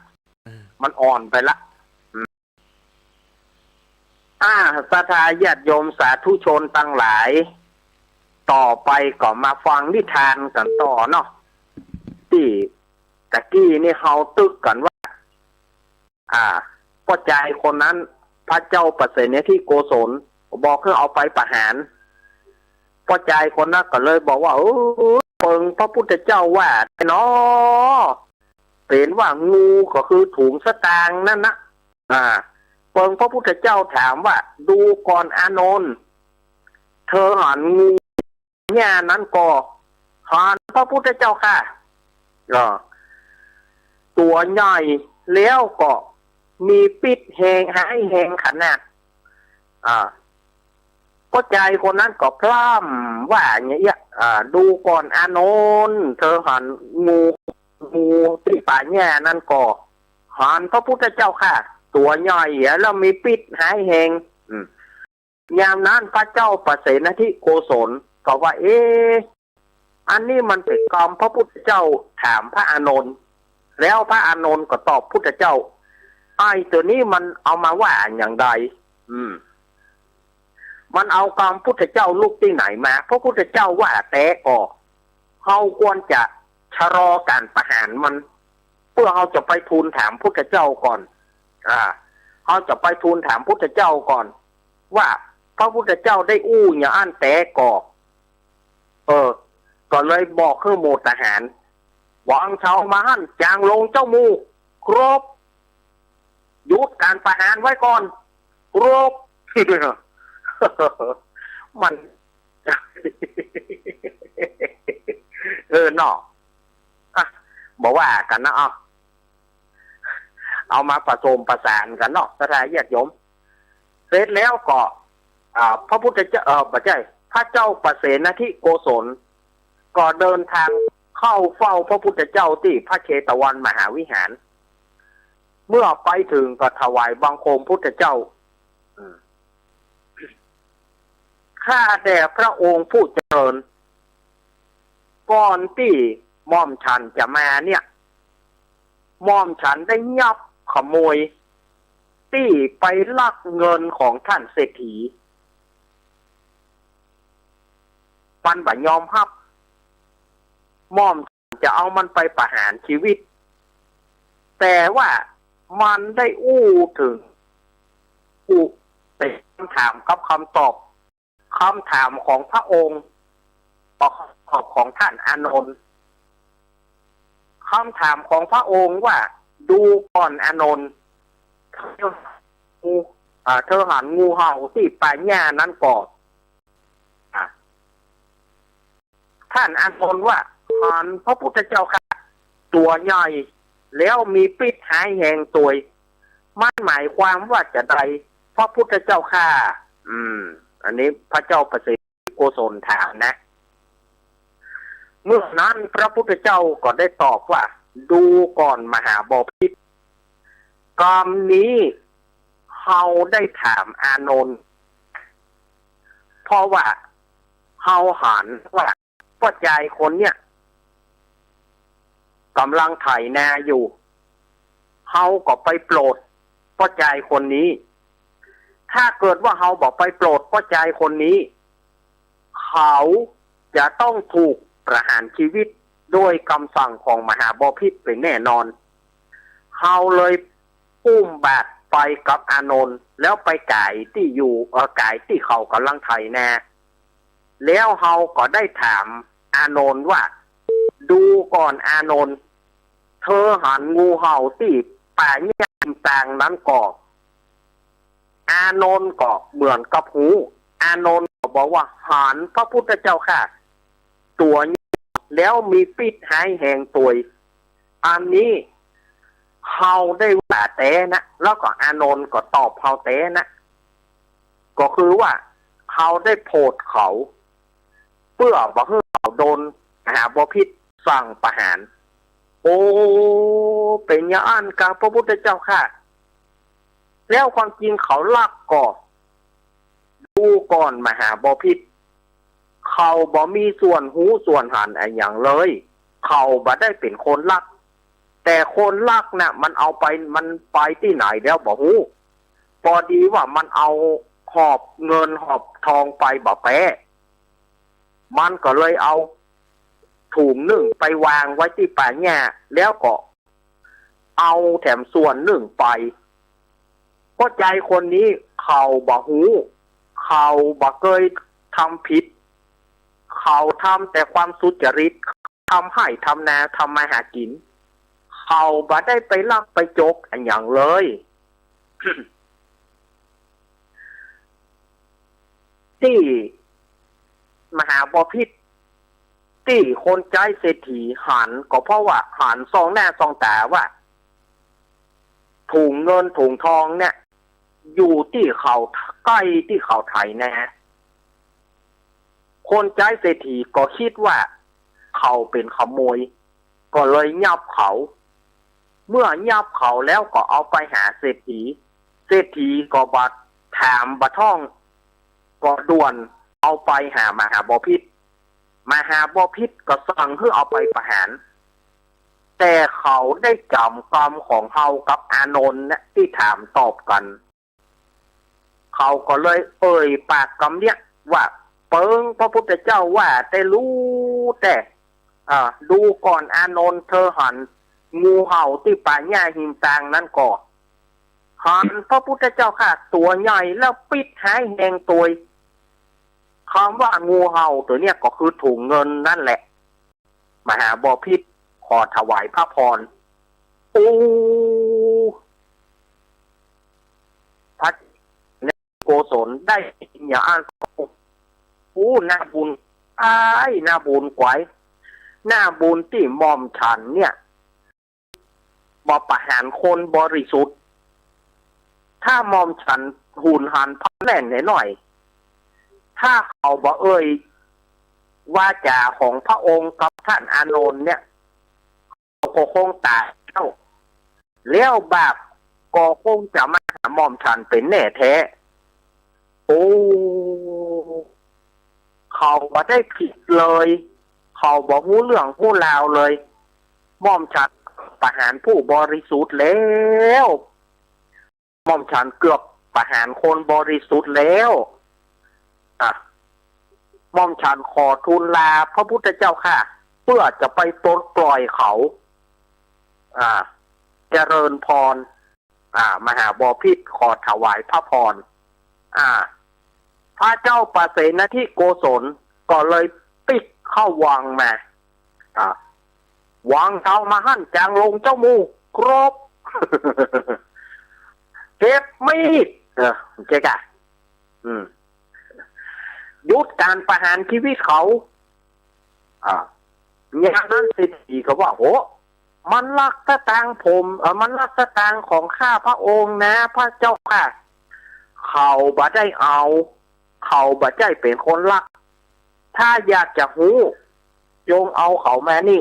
มันอ่อนไปละศรัทธาญาติโยมสาธุชนตั้งหลายต่อไปก็มาฟังนิทานกันต่อเนาะที่ตะกี้นี่เขาตึกกันว่าพ่อใจคนนั้นพระเจ้าประเสริฐที่โกศลบอกให้เอาไปประหารพ่อใจคนนั้นก็เลยบอกว่าเปิงพระพุทธเจ้าว่าเนาะเห็นว่างูก็คือถุงสตางค์นั่นนะเปิงพระพุทธเจ้าถามว่าดูก่อนอานนท์เธอหันงูเนี่ยนั้นก็ หานพระพุทธเจ้าค่ะตัวใหญ่แล้วก็มีปิดแหงหายแหงขนาดก็ใจคนนั้นก็พร่ำว่าอย่างเงี้ยดูก่อนอานนท์เธอหันงูที่ป่าแง่นั่นก็หันพระพุทธเจ้าค่ะตัวใหญ่แล้วมีปิดหายแหงยามนั้นพระเจ้าประเสนทิโกศลก็ว่าอันนี้มันเป็นกรรมพระพุทธเจ้าถามพระอานนท์แล้วพระอานนท์ก็ตอบพุทธเจ้าไอ้ตัวนี้มันเอามาว่าอย่างใดมันเอากรรมพุทธเจ้าลูกที่ไหนมาพระพุทธเจ้าว่าแต่ก็เขาควรจะชะลอการประหารมันเพื่อเขาจะไปทูลถามพุทธเจ้าก่อนเขาจะไปทูลถามพุทธเจ้าก่อนว่าพระพุทธเจ้าได้อู้อย่างอันแต่ก็ก็เลยบอกคือโมทหารวางเชามาหั่นจางลงเจ้ามูครบหยุดการประหารไว้ก่อนครบ มัน เนาะบอกว่ากันนะเอามาผสมประสานกันเนาะสถานญาติโยมเสร็จแล้วก็พระพุทธเจ้าไม่ใช่พระเจ้าประเสนทิโกศลก็เดินทางเข้าเฝ้าพระพุทธเจ้าที่พระเชตวันมหาวิหารเมื่อไปถึงก็ถวายบังคมพุทธเจ้าข้าแต่พระองค์ผู้เจริญก่อนที่ม่อมฉันจะมาเนี่ยม่อมฉันได้ยับขโมยที่ไปลักเงินของท่านเศรษฐีมันบ่ยอมรับม่อมจะเอามันไปประหารชีวิตแต่ว่ามันได้อู้ถึงเป็นคำถามกับคำตอบคำถามของพระองค์ตอบของท่านอานนท์คำถามของพระองค์ว่าดูก่อนอานนท์เธอหันงูเห่าที่ป่าหญ้านั้นก่อนท่านอานนท์ว่าหันพระพุทธเจ้าค่ะตัวใหญ่แล้วมีปิดหายแหงตัวมันหมายความว่าจะใดพระพุทธเจ้าค่ะอันนี้พระเจ้าประเสริฐโกศลถามนะเมื่อนั้นพระพุทธเจ้าก็ได้ตอบว่าดูก่อนมหาบพิตรกรรมนี้เขาได้ถามอานนท์เพราะว่าเขาหันว่าพ่อใจคนเนี่ยกำลังไถนาอยู่เขาก็ไปโปรดพ่อใจคนนี้ถ้าเกิดว่าเขาบอกไปโปรดพ่อใจคนนี้เขาจะต้องถูกประหารชีวิตโดยคำสั่งของมหาบพิตรเป็นแน่นอนเขาเลยอุ้มบาตรไปกับอานนท์แล้วไปไก่ที่อยู่ไก่ที่เขากำลังไถนาแล้วเขาก็ได้ถามอานนท์ว่าดูก่อนอานนท์เธอหันงูเห่าที่ป่าหญ้าต่างนั้นก่ออานนท์ก็เหมือนกับหูอานนท์ก็บอกว่าหันพระพุทธเจ้าค่ะตัวนี้แล้วมีปิดหายแหงตัวอันนี้เขาได้ว่าแต่นะแล้วก็อานนท์ก็ตอบเขาแต่นะก็คือว่าเขาได้โพดเขาเพื่อบอกให้เขาโดนมหาบพิตรสั่งประหารโอ้เป็นอย่างนั้นกับพระพุทธเจ้าค่ะแล้วความจริงเขาลักก่อดูก่อนมหาบพิตรเขาบ่มีส่วนหูส่วนหันอะไรอย่างเลยเขาบ่ได้เป็นคนลักแต่คนลักน่ะมันเอาไปมันไปที่ไหนแล้วบ่หูพอดีว่ามันเอาหอบเงินหอบทองไปบ่แปะมันก็เลยเอาถุงหนึ่งไปวางไว้ที่ป่าหญ้าแล้วก็เอาแถมส่วนหนึ่งไปก็ใจคนนี้เขาบ่หูเขาบ่เคยทำผิดเขาทำแต่ความสุจริตทำให้ทำนาทำมาหากินเขาบ่ได้ไปลักไปจกอันอย่างเลย ที่มหาบพิตร ที่คนใจเศรษฐีหันก็เพราะว่าหันซองหน้าซองตาว่าถุงเงินถุงทองเนี่ยอยู่ที่เขาใกล้ที่เขาไถนะฮะคนใจเศรษฐีก็คิดว่าเขาเป็นขโมยก็เลยยับเขาเมื่อยับเขาแล้วก็เอาไปหาเศรษฐีเศรษฐีก็บัดถามบัดท่องก็ด่วนเอาไปหามหาบพิตรมหาบพิตรก็สั่งให้เอาไปประหารแต่เขาได้จำกรรมของเขากับอานนท์นะที่ถามตอบกันเขาก็เลยปากคำเนี้ยว่าเปิงพระพุทธเจ้าว่าแต่รู้แต่ดูก่อนอานนท์เธอหันงูเห่าที่ป่าหญ้าหิมตางนั้นก่อนหันพระพุทธเจ้าค่ะตัวใหญ่แล้วปิดหายแหงตัวคำว่างูเห่าตัวเนี้ยก็คือถุงเงินนั่นแหละมหาบพิตรขอถวายพระพรพระโกศลได้อย่าอ่านหน้าบุญหน้าบุญไกวหน้าบุญที่มอมฉันเนี่ยบ่ประหารคนบริสุทธิ์ถ้ามอมฉันหุนหันพันแหล่นหน่อยถ้าเขาบ่ว่าจาของพระองค์กับท่านอานนท์เนี่ยเขาก็คงตายแล้วบาปก็คงจะมาหามอมฉันเป็นแน่แท้เขาบ่ได้ผิดเลยเขาบ่รู้เรื่องรู้ราวเลยม่อมฉันประหารผู้บริสุทธิ์แล้วม่อมฉันเกือบประหารคนบริสุทธิ์แล้วม่อมฉันขอทูลลาพระพุทธเจ้าค่ะเพื่อจะไปปลดปล่อยเขาเจริญพรมหาบพิตรขอถวายพระพรพระเจ้าประเสนทิโกศลก็เลยปิดเข้าวังมาวางเท้ามาหั่นจางลงเจ้ามูครบ เก็บมีดเจ๊กะยุดการประหารชีวิตเขาอย่างนั้นสิทีเขาว่าโหมันลักสตางค์ผมมันลักสตางค์ของข้าพระองค์นะพระเจ้าค่ะเขาบ่ได้เอาเขาบ่ได้เป็นคนลักถ้าอยากจะหูจงเอาเขามานี่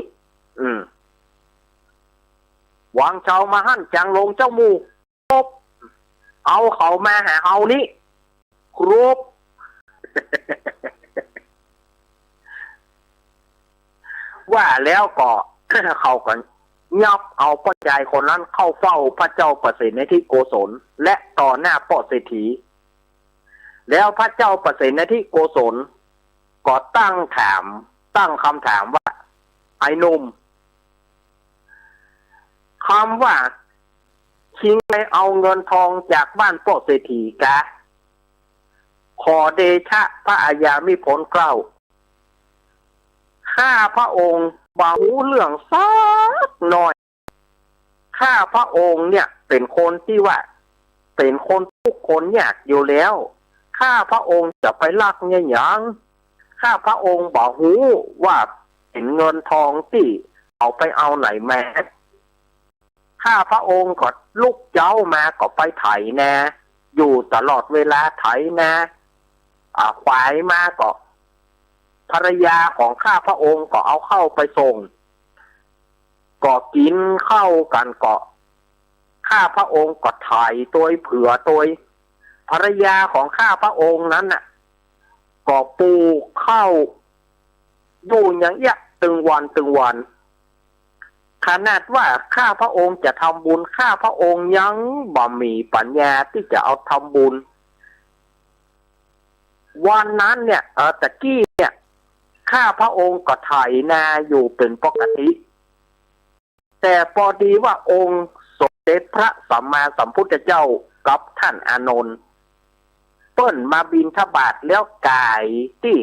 วางเจ้ามาหั่นจางลงเจ้ามูครบเอาเขามาหาเอานี่ครบ ว่าแล้วก็ เขาก็ยับเอาป้าใจคนนั้นเข้าเฝ้าพระเจ้าประสิทธิทิโกศลและต่อหน้าป้อเศรษฐีแล้วพระเจ้าประสิทธิทิโกศลก็ตั้งคำถามว่าไอ้หนุ่มคำว่าชิงไปเอาเงินทองจากบ้านป้อเศรษฐีกะขอเดชะพระอาญามิผลเกล้าข้าพระองค์บ่รู้เรื่องสักหน่อยข้าพระองค์เนี่ยเป็นคนที่ว่าเป็นคนทุกคนยากอยู่แล้วข้าพระองค์จะไปลักเนี่ยยังข้าพระองค์บ่รู้ว่าเป็นเงินทองที่เอาไปเอาไหนมาข้าพระองค์ก็ลูกเจ้ามาก็ไปไถนะอยู่ตลอดเวลาไถนะควายมาก็ภรรยาของข้าพระองค์ก็เอาเข้าไปส่งก็กินเข้ากันก็ข้าพระองค์ก็ไถตัวเผื่อตัวภรรยาของข้าพระองค์นั้นน่ะก็ปลูกข้าวอยู่อย่างเงี้ยตึงวันขนาดว่าข้าพระองค์จะทำบุญข้าพระองค์ยังบ่มีปัญญาที่จะเอาทำบุญวันนั้นเนี่ยตะกี้เนี่ยข้าพระองค์ก็ไถนาอยู่เป็นปกติแต่พอดีว่าองค์สมเด็จพระสัมมาสัมพุทธเจ้ากับท่านอานนท์เปิ้นมาบิณฑบาตแล้วกายที่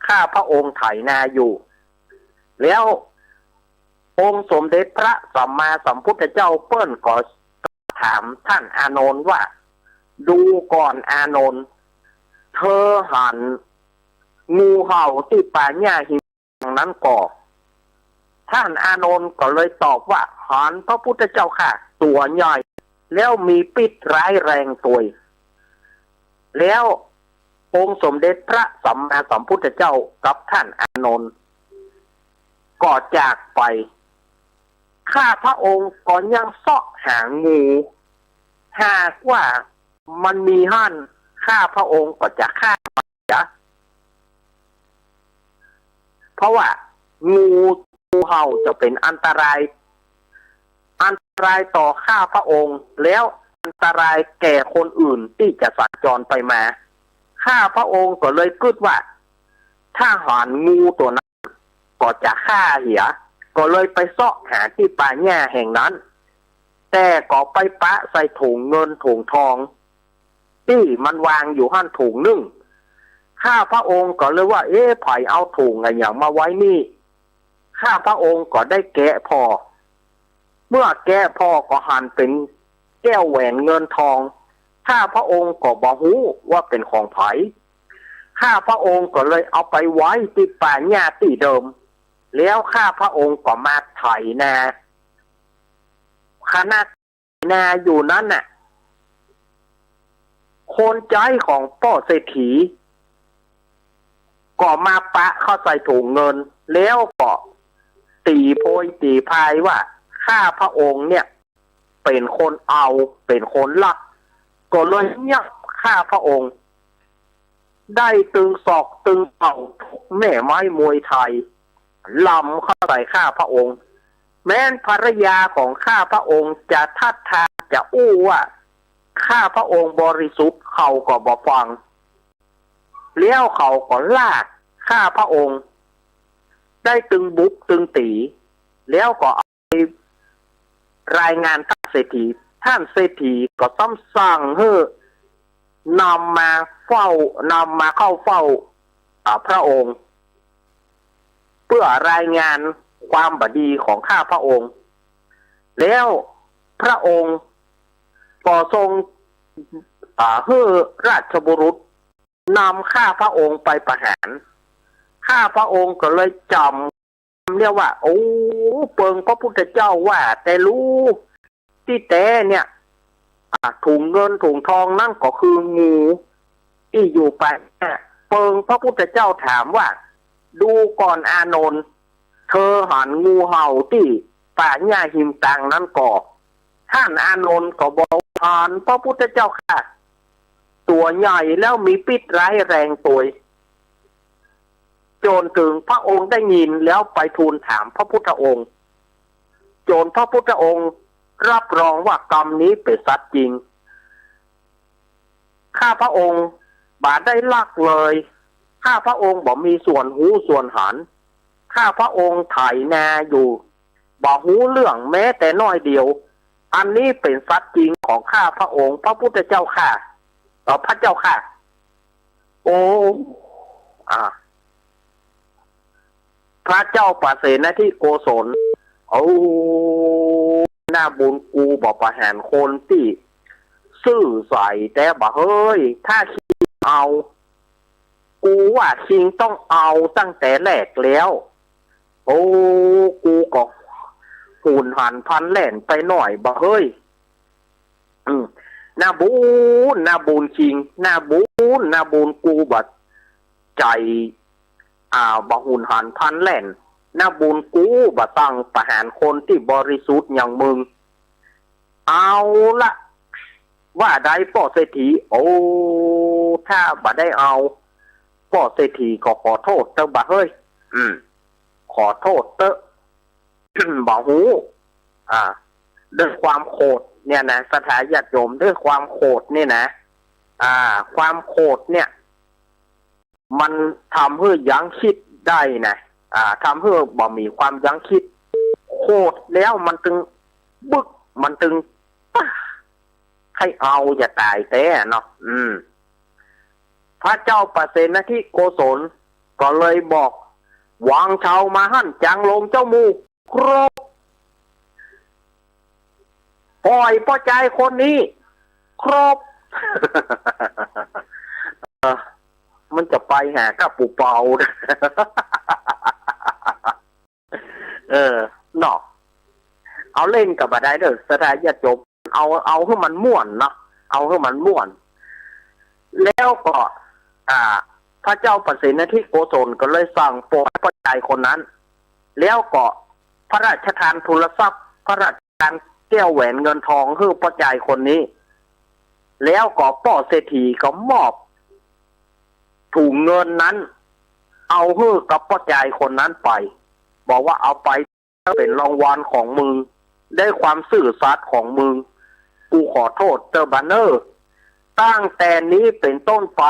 ข้าพระองค์ไถนาอยู่แล้วองค์สมเด็จพระสัมมาสัมพุทธเจ้าเปิ้นก็ถามท่านอานนท์ว่าดูก่อนอานนท์เธอหันงูเห่าที่ป่าหญ้าหิม นั้นก็ท่านอานนท์ก็เลยตอบว่าหอนพระพุทธเจ้าค่ะตัวใหญ่แล้วมีปิดร้ายแรงตัวแล้วองค์สมเด็จพระสัมมาสัมพุทธเจ้ากับท่านอานนท์ก็จากไปข้าพระองค์ก็ยังเสาะหางูหากว่ามันมีหั่นข้าพระองค์ก็จะฆ่ามันจ้ะเพราะว่างูเห่าจะเป็นอันตรายต่อข้าพระองค์แล้วอันตรายแก่คนอื่นที่จะสัญจรไปมาข้าพระองค์ก็เลยคิดว่าถ้าหอนงูตัวนั้นก็จะฆ่าเหียก็เลยไปเสาะหาที่ป่าหญ้าแห่งนั้นแต่ก็ไปปะใส่ถุงเงินถุงทองที่มันวางอยู่หั่นถุงนึงข้าพระองค์ก็เลยว่าไผ่เอาถุงอะไรอย่างมาไว้นี่ข้าพระองค์ก็ได้แกะพอเมื่อแกะพอก็หั่นเป็นแก้วแหวนเงินทองข้าพระองค์ก็บ่ฮู้ว่าเป็นของไผข้าพระองค์ก็เลยเอาไปไว้ที่ป่าหญ้าที่เดิมแล้วข้าพระองค์ก็มาไถนาขณะนาอยู่นั้นน่ะคนใจของพ่อเศรษฐีก็มาปะเข้าใส่ถุงเงินแล้วก็ตีโพยตีพายว่าข้าพระองค์เนี่ยเป็นคนเอาเป็นคนลักก็เลยยับข้าพระองค์ได้ตึงศอกตึงเข่าแม่ไม้มวยไทยลำเข้าใส่ข้าพระองค์แม้นภรรยาของข้าพระองค์จะทัดทานจะอู้ว่าข้าพระองค์บริสุทธิ์เขาก็บ่ฟังเลี้ยวเขาก็ลากข้าพระองค์ได้ตึงบุกตึงตีแล้วก็เอาไปรายงานท่านเศรษฐีท่านเศรษฐีก็ต้องสั่งให้นำมาเข้าเฝ้าพระองค์เพื่อรายงานความบดีของข้าพระองค์แล้วพระองค์ก็ทรงให้ราชบุรุษนำข้าพระองค์ไปประหารข้าพระองค์ก็เลยจำเรียกว่าโอ้เปิงพระพุทธเจ้าว่าแต่รู้ที่แต่เนี่ยถุงเงินถุงทองนั่นก็คืองูที่อยู่ไปเปิงพระพุทธเจ้าถามว่าดูก่อนอานนท์เธอหันงูเห่าที่ป่าหญ้าหิมตังนั้นก่อท่านอานนท์ก็บอกหันพระพุทธเจ้าค่ะตัวใหญ่แล้วมีพิษร้ายแรงตัวจนถึงพระองค์ได้ยินแล้วไปทูลถามพระพุทธองค์จนพระพุทธองค์รับรองว่ากรรมนี้เป็นสัตว์จริงข้าพระองค์บาได้ลักเลยข้าพระองค์บอกมีส่วนหูส่วนหันข้าพระองค์ไถนาอยู่บอกหูเรื่องแม้แต่น้อยเดียวอันนี้เป็นสัตว์จริงของข้าพระองค์พระพุทธเจ้าค่ะพระเจ้าค่ะโอ้พระเจ้าปเสนที่โกศลหน้าบุญกูบอกประหารคนที่ซื่อใสแต่บอกเฮ้ยถ้าคิงเอากูว่าคิงต้องเอาตั้งแต่แรกแล้วกูก็หุ่นหันพันแล่นไปหน่อยบอกเฮ้ยหน้าบุญคิงหน้าบุญกูบอกใจบอกหุ่นหันพันแล่นหน้าบุญกูบอกตั้งประหารคนที่บริสุทธิ์อย่างมึงเอาละว่าได้พ่อเศรษฐีถ้าบ่ได้เอาพ่อเศรษฐีก็ขอโทษเตอะบ่เฮ้ยขอโทษเตอะ บ่หูด้วยความโกรธเนี่ยนะสถาญาติโยมด้วยความโกรธนี่นะความโกรธเนี่ยมันทำให้ยั้งคิดได้นะทำให้บ่มีความยั้งคิดโกรธแล้วมันตึงบึกมันตึงให้เอาอย่าตายแต่เนาะพระเจ้าปเสนที่โกศลก็เลยบอกวางเชามาหั่นจางลงเจ้ามูครบปล่อยพ่อใจคนนี้ครบ มันจะไปหากับปู่เปา เนาะเอาเล่นกับบ่ได้เด้อสถานญาติโยมเอาให้มันม่วนเนาะเอาให้มันม่วน แล้วก็พระเจ้าประสิทธิที่โกศลก็เลยสั่งโปรดพระชายคนนั้นแล้วก็พระราชทานทุนทรัพย์พระราชทานแก้วแหวนเงินทองให้พระชายคนนี้แล้วก็ป่อเศรษฐีก็มอบถุงเงินนั้นเอาให้กับพระชายคนนั้นไปบอกว่าเอาไปเป็นรางวัลของมึงได้ความซื่อสัตย์ของมึงกูขอโทษเตอร์บันเนอร์ตั้งแต่นี้เป็นต้นไป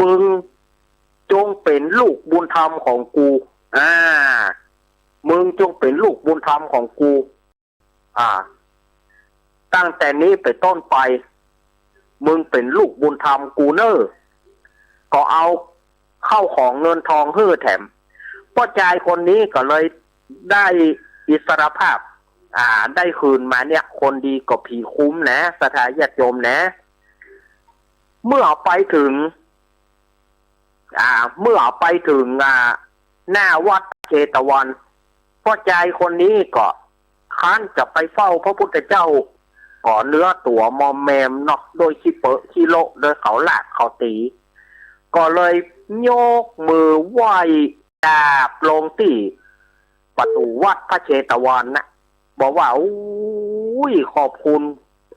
มึงจงเป็นลูกบุญธรรมของกูมึงจงเป็นลูกบุญธรรมของกูตั้งแต่นี้เป็นต้นไปมึงเป็นลูกบุญธรรมกูเนอร์ก็เอาเข้าของเงินทองเฮือแถมพ่อชายคนนี้ก็เลยได้อิสรภาพได้คืนมาเนี่ยคนดีก็ผีคุ้มนะสถานญาติโยมนะเมื่อไปถึงหน้าวัดเชตวันพ่อชายคนนี้ก็ค้านจะไปเฝ้าพระพุทธเจ้าก่อเนื้อตัวมอมแมมเนาะโดยขี้เปอะขี้โลโดยเขาหลากเขาตีก็เลยโยกมือไหว้ดาบลงที่ประตูวัดพระเชตวันนะบอกว่าอุ้ยขอบคุณ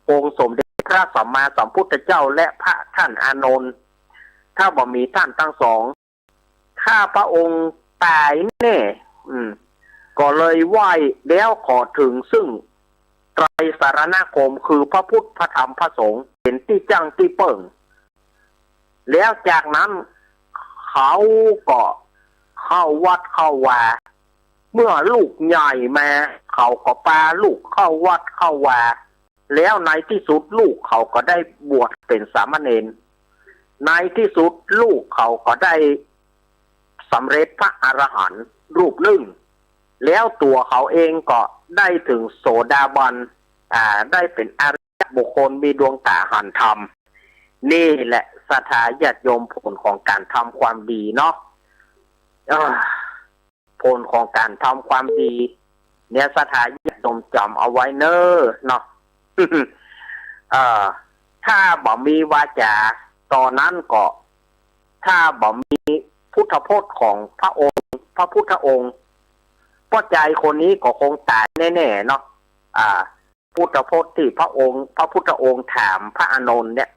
องค์สมเด็จพระสัมมาสัมพุทธเจ้าและพระท่านอานนท์ถ้าบ่มีท่านทั้งสองข้าพระองค์ตายแน่ก็เลยไหว้แล้วขอถึงซึ่งไตรสรณคมคือพระพุทธพระธรรมพระสงฆ์เป็นที่จังที่เปิ่งแล้วจากนั้นเขาก็เข้าวัดเข้าวาเมื่อลูกใหญ่มาเขาก็พาลูกเข้าวัดเข้าวาแล้วในที่สุดลูกเขาก็ได้บวชเป็นสามเณรในที่สุดลูกเขาก็ได้สำเร็จพระอรหันต์รูปหนึ่งแล้วตัวเขาเองก็ได้ถึงโสดาบันได้เป็นอริยบุคคลมีดวงตาหันธรรมนี่แหละสถานญาติโยมผลของการทำความดีเนาะผลของการทำความดีเนี่ยสถานญาติโยมจำเอาไว้เนอะเนาะ ถ้าบ่มีวาจาตอนนั้นก็ถ้าบ่มีพุทธพจน์ของพระองค์พระพุทธองค์พ่อใจคนนี้ก็คงตายแน่ๆเนาะพุทธพจน์ที่พระองค์พระพุทธองค์ถามพระอานนท์เนี่ย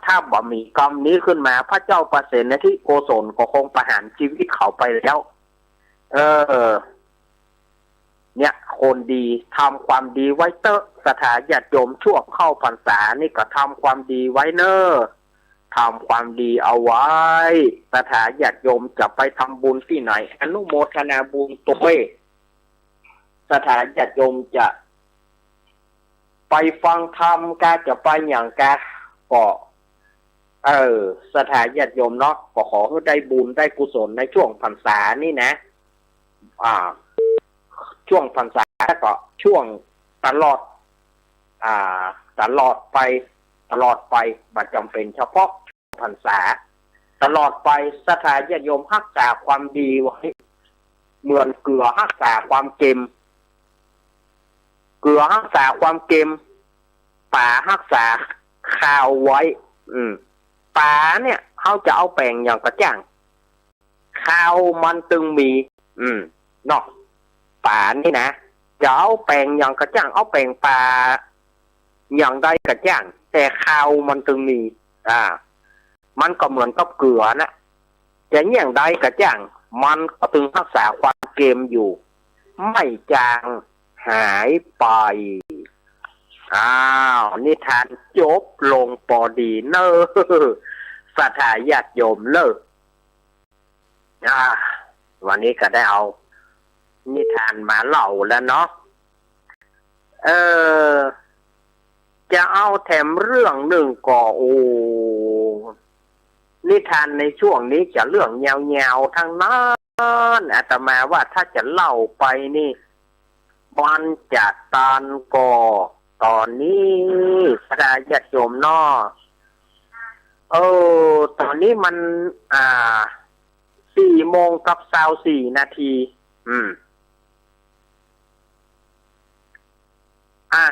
ถ้าบ่มีกรรมนี้ขึ้นมาพระเจ้าประเสนที่โกศลก็คงประหารชีวิตเขาไปแล้วเนี่ยคนดีทำความดีไว้เตอะสถานญาติโยมช่วงเข้าพรรษานี่ก็ทำความดีไว้เนอะทำความดีเอาไว้สถานญาติโยมจะไปทำบุญที่ไหนอนุโมทนาบุญตัวเองสถานญาติโยมจะไปฟังธรรมกาจะไปอย่างกาก็สถานญาติโยมเนาะก็ขอให้ได้บุญได้กุศลในช่วงพรรษานี่นะช่วงพรรษาก็ช่วงตลอดไปบัดจำเป็นเฉพาะพรรษาตลอดไปสถานญาติโยมรักษาความดีไว้เหมือนเกลือรักษาความเค็มเกลือรักษาความเค็มป่ารักษาข้าวไว้ป่าเนี่ยเขาจะเอาแป้งอย่างกระจ่างข้าวมันตึงมีเนาะป่านี่นะจะเอาแป้งอย่างกระจ่างเอาแป้งป่าอย่างใดกระจ่างแต่ข้าวมันตึงมีมันก็เหมือนกับเกลือนะแต่อย่างใดกระจ่างมันก็ตึงรักษาความเค็มอยู่ไม่จางหายไปนิทานจบลงปอดีเนอสถานญาติโยมเลิกวันนี้ก็ได้เอานิทานมาเล่าแล้วเนาะจะเอาแถมเรื่องหนึ่งก็นิทานในช่วงนี้จะเรื่องยาวๆทั้งนั้นอาตมาว่าถ้าจะเล่าไปนี่มันจะตานก่อตอนนี้พระญาติโยมเนาะตอนนี้มัน4:24 นาที อืมอ่ะ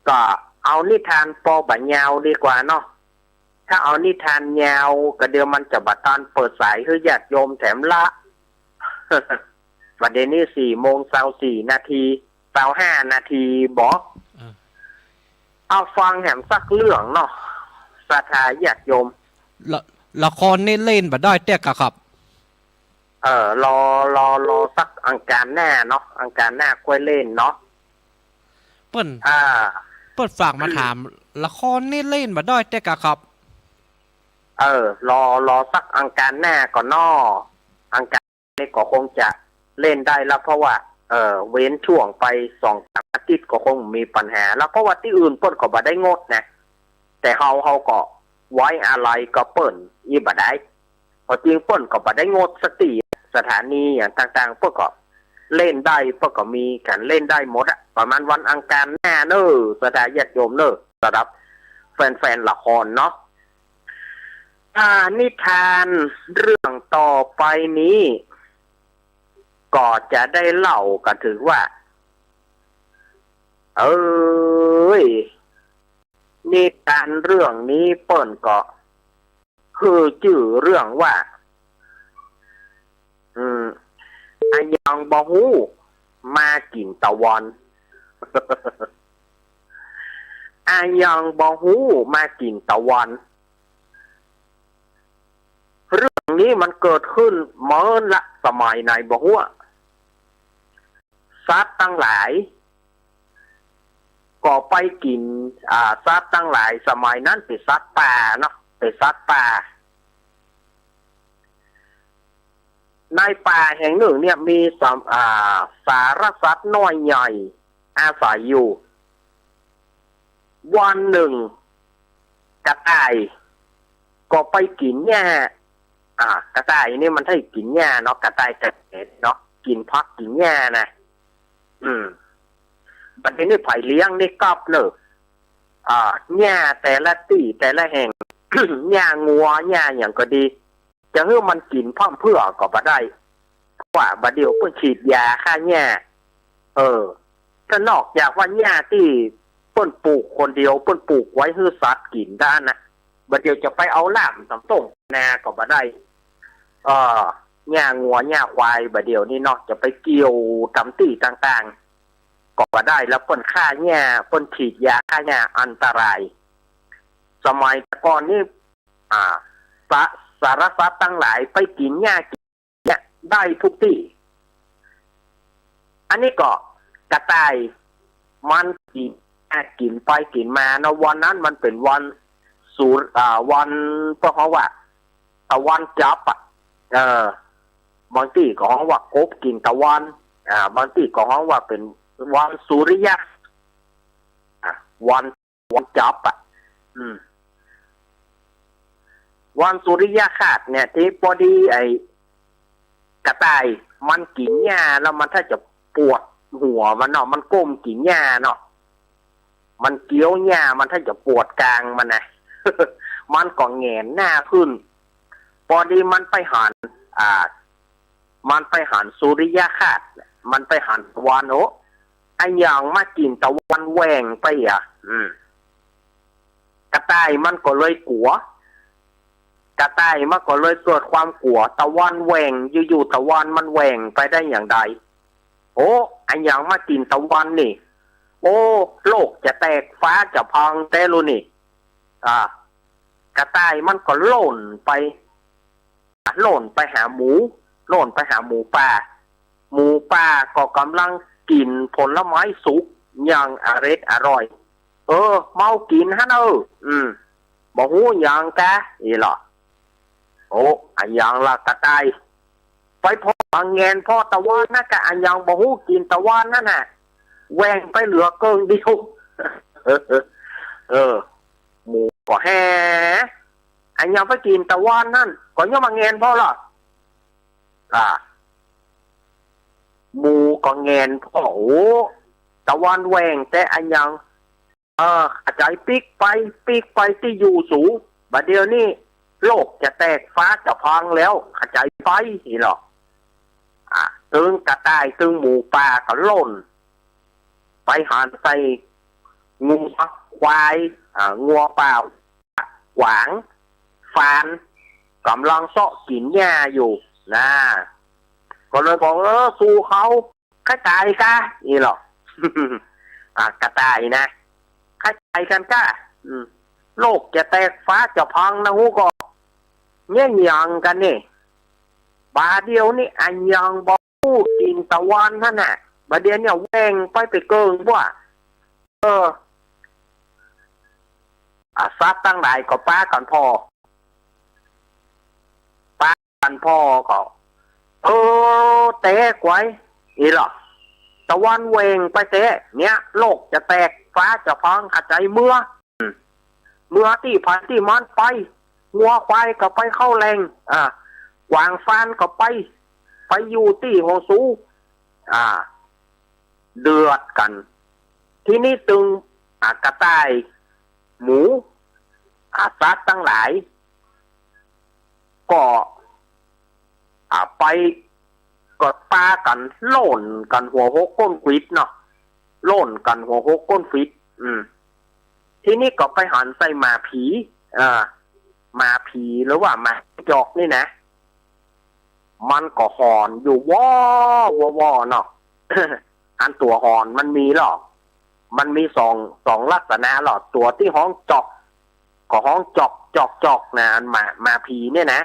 ก็เอานิทานปอบัญญาวดีกว่าเนาะถ้าเอานิทานยาวก็เดี๋ยวมันจะบัดตอนเปิดสายคือญาติโยมแถมละ ประเด็นนี้4:24 25 นาทีบอกเอาฟังแหมสักเรื่องเนาะศรัทธาญาติโยมละครนี่เล่นบ่ได้แต่กะครับรอสักอังการหน้าเนาะอังการหน้าค่อยเล่นเนาะเปิ้นฝากมาถามละครนี่เล่นบ่ได้แต่กะครับรอสักอังการหน้าก่อนนออังการนี่ก็คงจะเล่นได้แล้วเพราะว่าเว้นช่วงไป2-3 อาทิตย์ก็คงมีปัญหาแล้วเพราะว่าที่อื่นเปิ้นก็บ่ได้งดนะแต่เฮาก็ไว้อะไรก็เปิ้นอีบ่ได้พอจริงเปิ้นก็บ่ได้งดสติสถานีอย่างต่างๆเปิ้นก็เล่นได้เปิ้นก็มีกันเล่นได้หมดอะประมาณวันอังคารหน้าเน้อสถาญาติโยมเน้อสำหรับแฟนๆละครเนาะนิทานเรื่องต่อไปนี้ก็จะได้เล่ากันถึงว่านิทานเรื่องนี้เปิ้นก็คือชื่อเรื่องว่าอันยังบ่ฮู้มากินตะวัน อันยังบ่ฮู้มากินตะวันเรื่องนี้มันเกิดขึ้นเมื่อละสมัยไหนบ่ฮู้สัตว์ทั้งหลายก็ไปกินสัตว์ทั้งหลายสมัยนั้นเป็นสัตว์ป่าเนาะเป็นสัตว์ป่าในป่าแห่งหนึ่งเนี่ยมีสารสัตว์น้อยใหญ่อาศัยอยู่วันหนึ่งกระต่ายก็ไปกินหญ้ากระต่ายนี่มันให้กินหญ้าเนาะกระต่ายจะเนาะกินพักกินหญ้านะประเด็นนี้ไผเลี้ยงนี่กอบเนอะหญ้าแต่ละที่แต่ละแห่ง หญ้างัวหญ้าอย่างก็ดีจะให้มันกินพร้อมเพื่อก็บ่ได้เพราะว่าบัดเดียวเพิ่นฉีดยาฆ่าหญ้าถ้านอกจากว่าหญ้าที่เพิ่นปลูกคนเดียวเพิ่นปลูกไว้ให้สัตว์กินได้นะบัดเดียวจะไปเอาล่ามตำต้งนาก็บ่ได้หญ้างัวหญ้าควายบัดเดียวนี่เนาะจะไปเกี่ยวตำตี้ต่างๆก็บ่ได้แล้วเพิ่นฆ่าหญ้าเพิ่นฉีดยาฆ่าหญ้าอันตรายสมัยก่อนนี่สารสัตว์ทั้งหลายไปกินหญ้าได้ทุกที่อันนี้ก็กระต่ายมันกินไปกินมานะวันนั้นมันเป็นวันวันเพราะว่าตะวันจับบางที่ก็ฮ้องว่ากบกินตะวันบางที่ก็ฮ้องว่าเป็นวันสุริยะวันจับวันสุริยคราสเนี่ยที่พอดีไอ้กระต่ายมันกินหญ้าแล้วมันถ้าจะปวดหัวมันเนาะมันก้มกินหญ้าเนาะมันเกี้ยวหญ้ามันถ้าจะปวดกลางมันนะ มันก็แหงนหน้าขึ้นพอดีมันไปหันมันไปหันสุริยคราสมันไปหันตะวันโอ้ไอ้อย่างมากินตะวันแหว่งไปกระต่ายมันก็เลยกลัวกระต่ายมันก็เลยเกิดความกลัวตะวันแหว่งอยู่ๆตะวันมันแหว่งไปได้อย่างใดโอ้ไอ้อย่างมากินตะวันนี่โอ้โลกจะแตกฟ้าจะพังแต่รู้นี่กระต่ายมันก็โล่นไปหาหมูป่าก็กำลังกินผลไม้สุกอย่างอร่อยเมากินฮะบ่ฮู้หยังกะอีหรอโอ้อันยังละกระต่ายไปพอแงนพอตะวันนะกะอันยังบ่ฮู้กินตะวันนั่นน่ะแหว่งไปเหลือเกินเดียวหมูก็แห่อันยังไปกินตะวันนั่นก็ยังมาแงนพอละหมูก็แงนพอโอ้ตะวันแหว่งแต่อันยังอาจารย์ปีกไปที่อยู่สูงบัดเดี๋ยวนี้โลกจะแตกฟ้าจะพังแล้วขจายไปนี่หรอ ตึงกระต่ายตึงหมูป่าก็ล่นไปหันใส่งูควายงัวเปล่าหวางฟานกำลังเสาะกินหญ้าอยู่นะก็เลยบอกสู้เขากระต่ายกะนี่หรอก กระต่ายนะกระต่ายกันกะโลกจะแตกฟ้าจะพังนะฮูก็เนี่ยยังกันนี่บาเดียวนี่อันยังบอกพูดกินตะวันนั่นน่ะบาเดียวเนี่ยแหวงไปเกิงว่าซัดตั้งหลายก็ป้ากันพอป้ากันพอก็เตะไว้อีหรอตะวันเวงไปเตะเนี่ยโลกจะแตกฟ้าจะพังขัดใจเมื่อที่พันที่มันไปงัวควายก็ไปเข้าแรงกวางฟานก็ไปอยู่ที่หงสูเดือดกันที่นี่ตึงกระต่ายหมูสัตว์ตั้งหลายก็ไปก็ปากันโล่นกันหัวหกก้นฟิตเนาะโล่นกันหัวหกก้นฟิตที่นี่ก็ไปหันใส่หมาผีหมาผีหรือว่าหมาจอกนี่นะมันก็หอนอยู่วอเนาะ อันตัวหอนมันมีหรอมันมีสองลักษณะหรอตัวที่ห้องจอกก็ห้องจอกนะอันมาผีเนี่ยนะ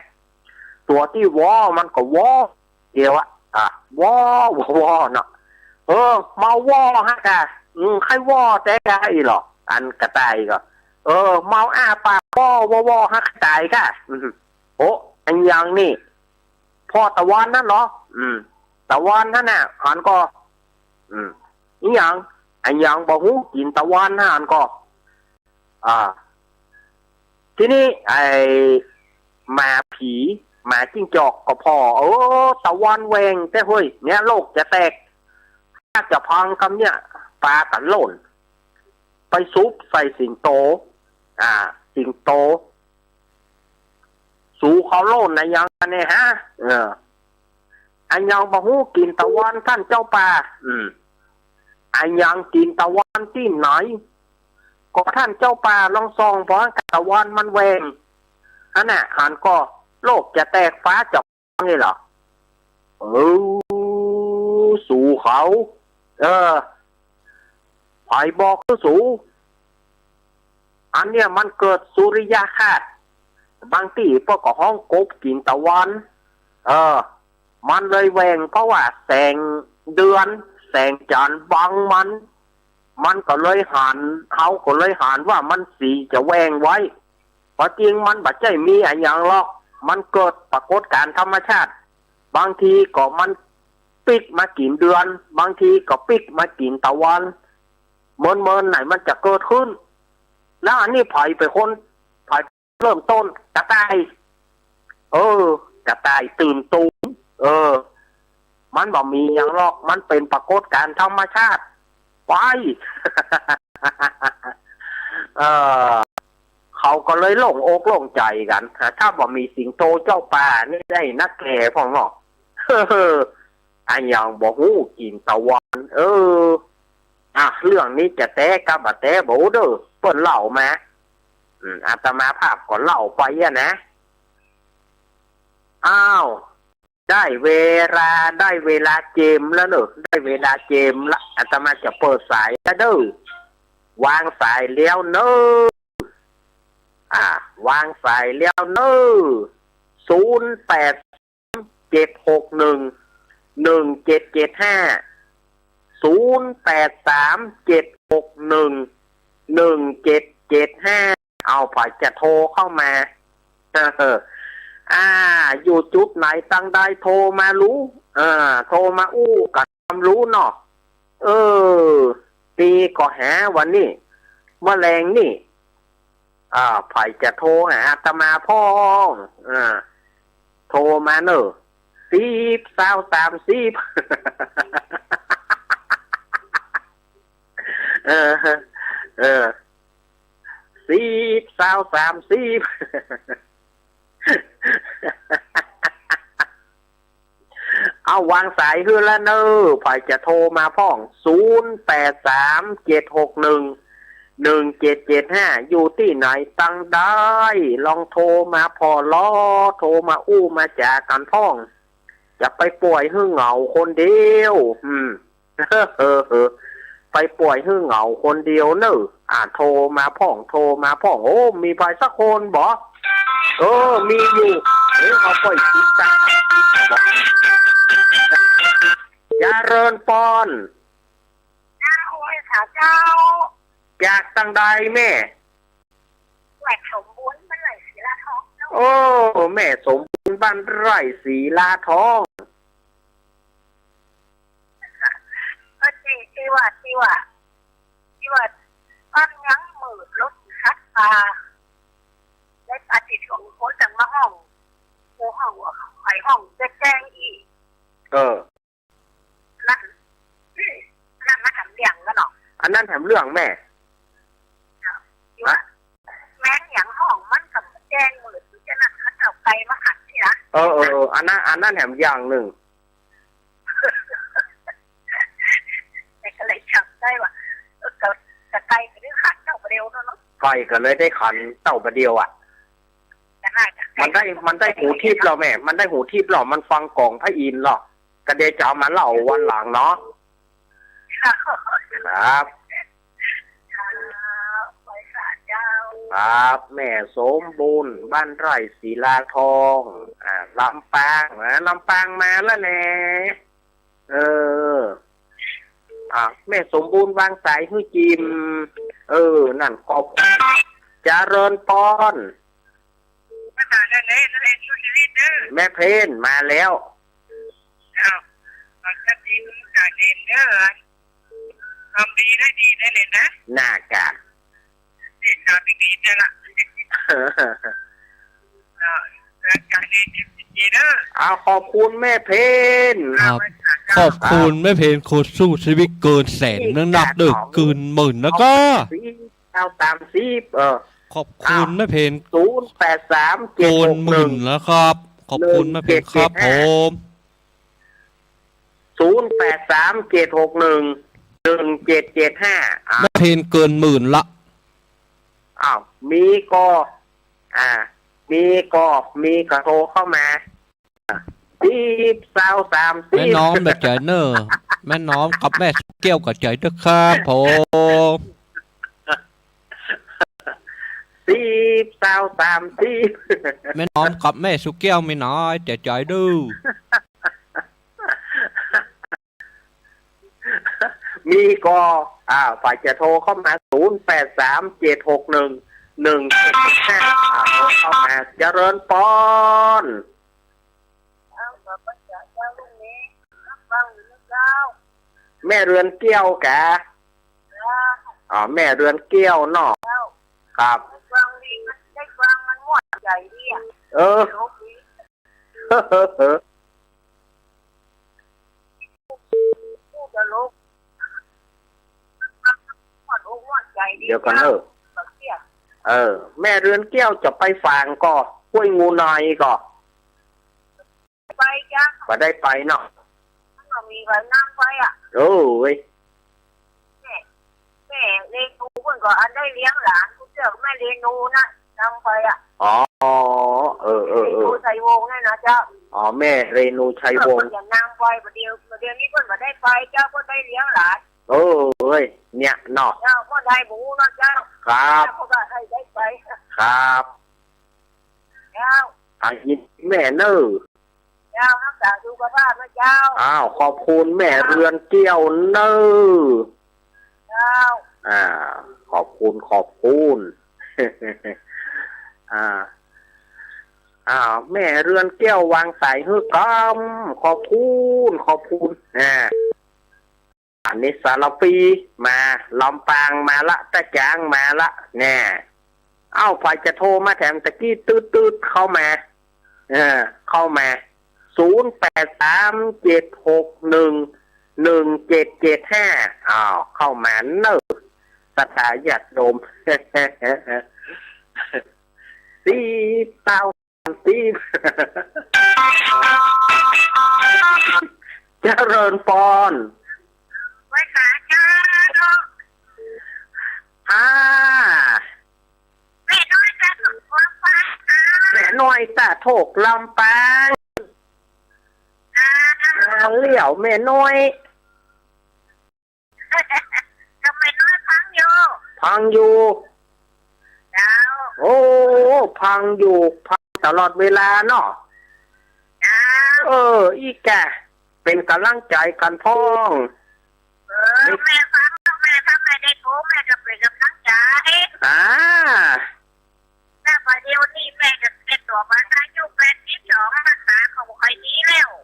ตัวที่วอมันก็วอเดียววอเนาะมาวอฮะกะใครวอแต่กะอีหรออันกระต่ายก็เมาปากวอฮะกระต่ายกะโอ้อันยังนี่พ่อตะวันนั่นเหรอตะวันนั่นน่ะอันก็นี่ยังอันยังบอกหูกินตะวันนะอันก็ทีนี้ไอ้หมาผีหมาจิ้งจอกก็พอตะวันแวงแต่เฮ้ยเนี่ยโลกจะแตกถ้าจะพังคำเนี่ยปลากันหล่นไปซุปใส่สิงโตสิงโตสู้เขาโล่นนะยังเนี่ยฮะอันยังบอกหูกินตะวันท่านเจ้าป่าอันยังกินตะวันที่ไหนก็ท่านเจ้าป่าลองซองเพราะตะวันมันแวงน่ะหันก็โลกจะแตกฟ้าจะนี่หรอสู่เขาไปบอกสู่อันเนี้ยมันเกิดสุริยคราสบางที่พวกก็ห้องกบกินตะวันมันเลยแวงเพราะว่าแสงเดือนแสงจันทร์บังมันก็เลยหันเขาก็เลยหันว่ามันสีจะแวงไว้เพราะจริงมันบัดใจมีอะไรอย่างหรอกมันเกิดปรากฏการณ์ธรรมชาติบางทีก็มันปิดมากินเดือนบางทีก็ปิดมากินตะวันเมินไหนมันจะเกิดขึ้นแล้วอันนี้ไผ่ไปคนไผ่เริ่มต้นกระต่ายกระต่ายตื่นตูมมันบอกมีอย่างหรอกมันเป็นปรากฏการณ์ธรรมชาติไป เขาก็เลยโล่งอกโล่งใจกันถ้าบอกมีสิงโตเจ้าป่านี่ได้นักแก่พ่อเนาะ อันยังบอกหูกินตะวันเรื่องนี้จะแต้กับบ่แต้บ่เด้อเปิ้นเล่ามาอาตมาภาพก็เล่าไปนะได้เวลาเจมแล้วเนอะได้เวลาเจมละอาตมาจะเปิดสายแล้วเด้อวางสายแล้วเนอะวางสายแล้วเนอะ0877611775เอาไปจะโทรเข้ามาอยู่จุดไหนตั้งได้โทรมารู้โทรมากับความรู้เนาะตีก็หาวันนี้แมลงนี่ไผ่จะโทรหาอาตมาพ่อโทรมาเนอะ10 เอา เอาวางสายฮือละเนอพอยจะโทรมาพ่อง0837611775อยู่ที่ไหนตั้งได้ลองโทรมาพอล้อโทรมาอู้มาจากกันพ่องจะไปป่วยหื้อเหงาคนเดียวไปป่วยหื้อเหงาคนเดียวเนอะโทรมาพ่องโอ้มีใครสักคนบ่มีอยู่เอาไปคิดจังเจริญปอนโอ้ยสาวเจ้าอยากตั้งใดแม่แหวกสมบูรณ์มันไหลสีละท้องโอ้แม่สมบูรณ์บ้านไร่สีลาทองก็ที่ว่าปั้นยั้งมือรถคัดตาได้อาทิตย์ของคนจังมาห้องไอห้องจะแจ้งอีกนั่นมาทำเรื่องกันเนาะอันนั้นทำเรื่องแม่แม่อย่างห้องมันกับแจ้งมือจะนั่นเขาเอาไปมาขัดที่ละอันนั้นแถมอย่างหนึ่งแต่ก็เลยจำได้ว่าจะไกลไปด้วยขันเต่าประเดียวเนาะไกลก็เลยได้ขันเต่าประเดียวมันได้หูทิพย์เราแม่มันได้หูทิพย์เรามันฟังกล่องพระอินทร์หรอกกระเดจะเอามาเล่าวันหลังเนาะครับครับแม่สมบูรณ์บ้านไร่ศิลาทองลำปางมาแล้วแน่แม่สมบูรณ์วางสายให้จิมนั่นขอบเจริญปอนแม่เพนมาแล้วจะดีจะเด่นเด้อทำดีได้ดีได้เลยนะน่ากะดีทำดีได้ละการเด่นดีเด้อขอบคุณแม่เพนขอบคุณแม่เพนโคตรสู้ชีวิตเกินแสนนักดึกเกินหมื่นแล้วก็ขอบคุณแม่เพน083เกินหมื่นแล้วครับขอบคุณแม่เพนครับผม0837611775แม่เพนเกินหมื่นละมีกระโทรเข้ามาแม่น้องแบบใจเนอแม่น้องกับแม่เกี่ยวกับใจด้วยครับผมแม่น้องกับแม่สุเกี้ยวไม่น้อยแต่ใจดื้อมีฝ่ายจะโทรเข้ามา0837611775เข้ามาเจริญปอนแม่เรือนเกี้ยวแกแม่เรือนเกี้ยวเนาะครับได้กวางมันม่วนใหญ่ดีเดี๋ยวกันแม่เรือนเกี้ยวจะไปฝางก็ห้วยงูนายก็ไปจ้ะก็ได้ไปเนาะมีวันนั่งไปโอ้ยแม่เรนูเพิ่งก็อันได้เลี้ยงหลานคุณเจ้าแม่เรนูนะนั่งไปเรนูชัยวงศ์นี่นะเจ้าแม่เรนูชัยวงศ์อย่างนั่งไปประเดี๋ยวนี้เพิ่งก็ได้ไปเจ้าก็ได้เลี้ยงหลานโอ้ยเนี่ยเนาะเจ้าก็ได้หมูนะเจ้าครับก็ได้ไปครับเจ้ายินแม่เนอเจ้ารักษาสุขภาพนะเจ้าขอบคุณแม่เรือนเกี้ยวเนอเจ้าขอบคุณแม่เรือนแก้ววางสายฮือกำขอบคุณอันนี้สารปีมาลำปางมาละตะจางมาละแน่ฝ่ายจะโทรมาแถมตะกี้ตืดเข้ามา0837611775เข้ามาเนอะสถาญาติโยม ริญปอน ไว้ขาจ้าเนาะ อ่า แม่น้อยจะถูกว่าฟ้า แม่น้อยตาโถกลำปาง เหลี่ยวแม่น้อย ทำไมน้อยพังอยู่ พังอยู่ เจ้า โอ้พังอยู่พังตลอดเวลาเนาะ เจ้า อีกแกเป็นกำลังใจกันพ้อง แม่ฟังแม่ถ้าไม่ได้โทรแม่จะเป็นกำลังใจ อ่า แต่ประเดี๋ยวนี้แม่จะเป็นตัวมาอายุ82รักษาเขาค่อยดีแล้ว 82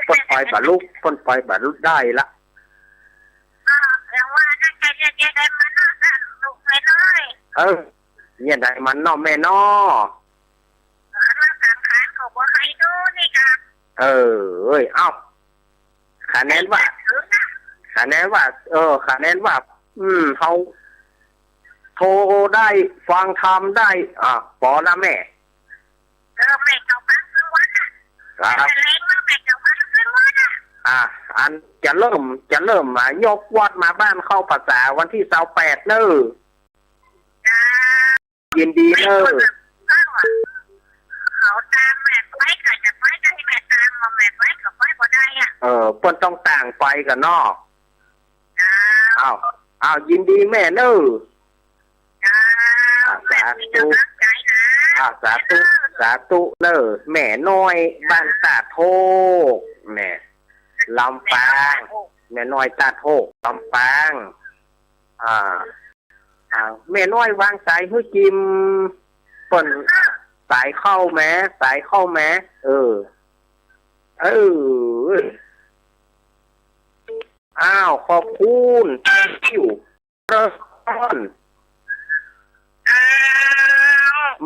พ้นไปบรรลุพ้นไปบรรลุได้ละ แล้วว่าน่าจะได้มาเนาะลูกแม่น้อย เนี่ยได้มันเนาะแม่นอ ร่างสังขารเขาบ่ให้ดูนี่ค่ะ เอ้าคะแนนว่าคะแนนว่าเขาโทรได้ฟังทำได้ปอละแม่ แม่เขาฟังคือว่า ครับ แรงว่าแม่เขาฟังคือว่า อันจะเริ่มยกวัดมาบ้านเข้าภาษาวันที่28เนอะยินดีเนอะ เขาตามแม่ไปก็จะไปได้แม่ตามมาแม่ไปก็ไปบ่ได้อ่ะ เพิ่นต้องต่างไปกันนอกอ้าวยินดีแม่เนอะ แม่มีกำลังใจนะ สาธุเนอะแม่น้อยบ้านตาโทกแม่ลำปางแม่น้อยตาโทกลำปางแม่น้อยวางสายให้จิมเปิ่นสายเข้าแม้อ้าวขอบคุณอยู่เริ่ม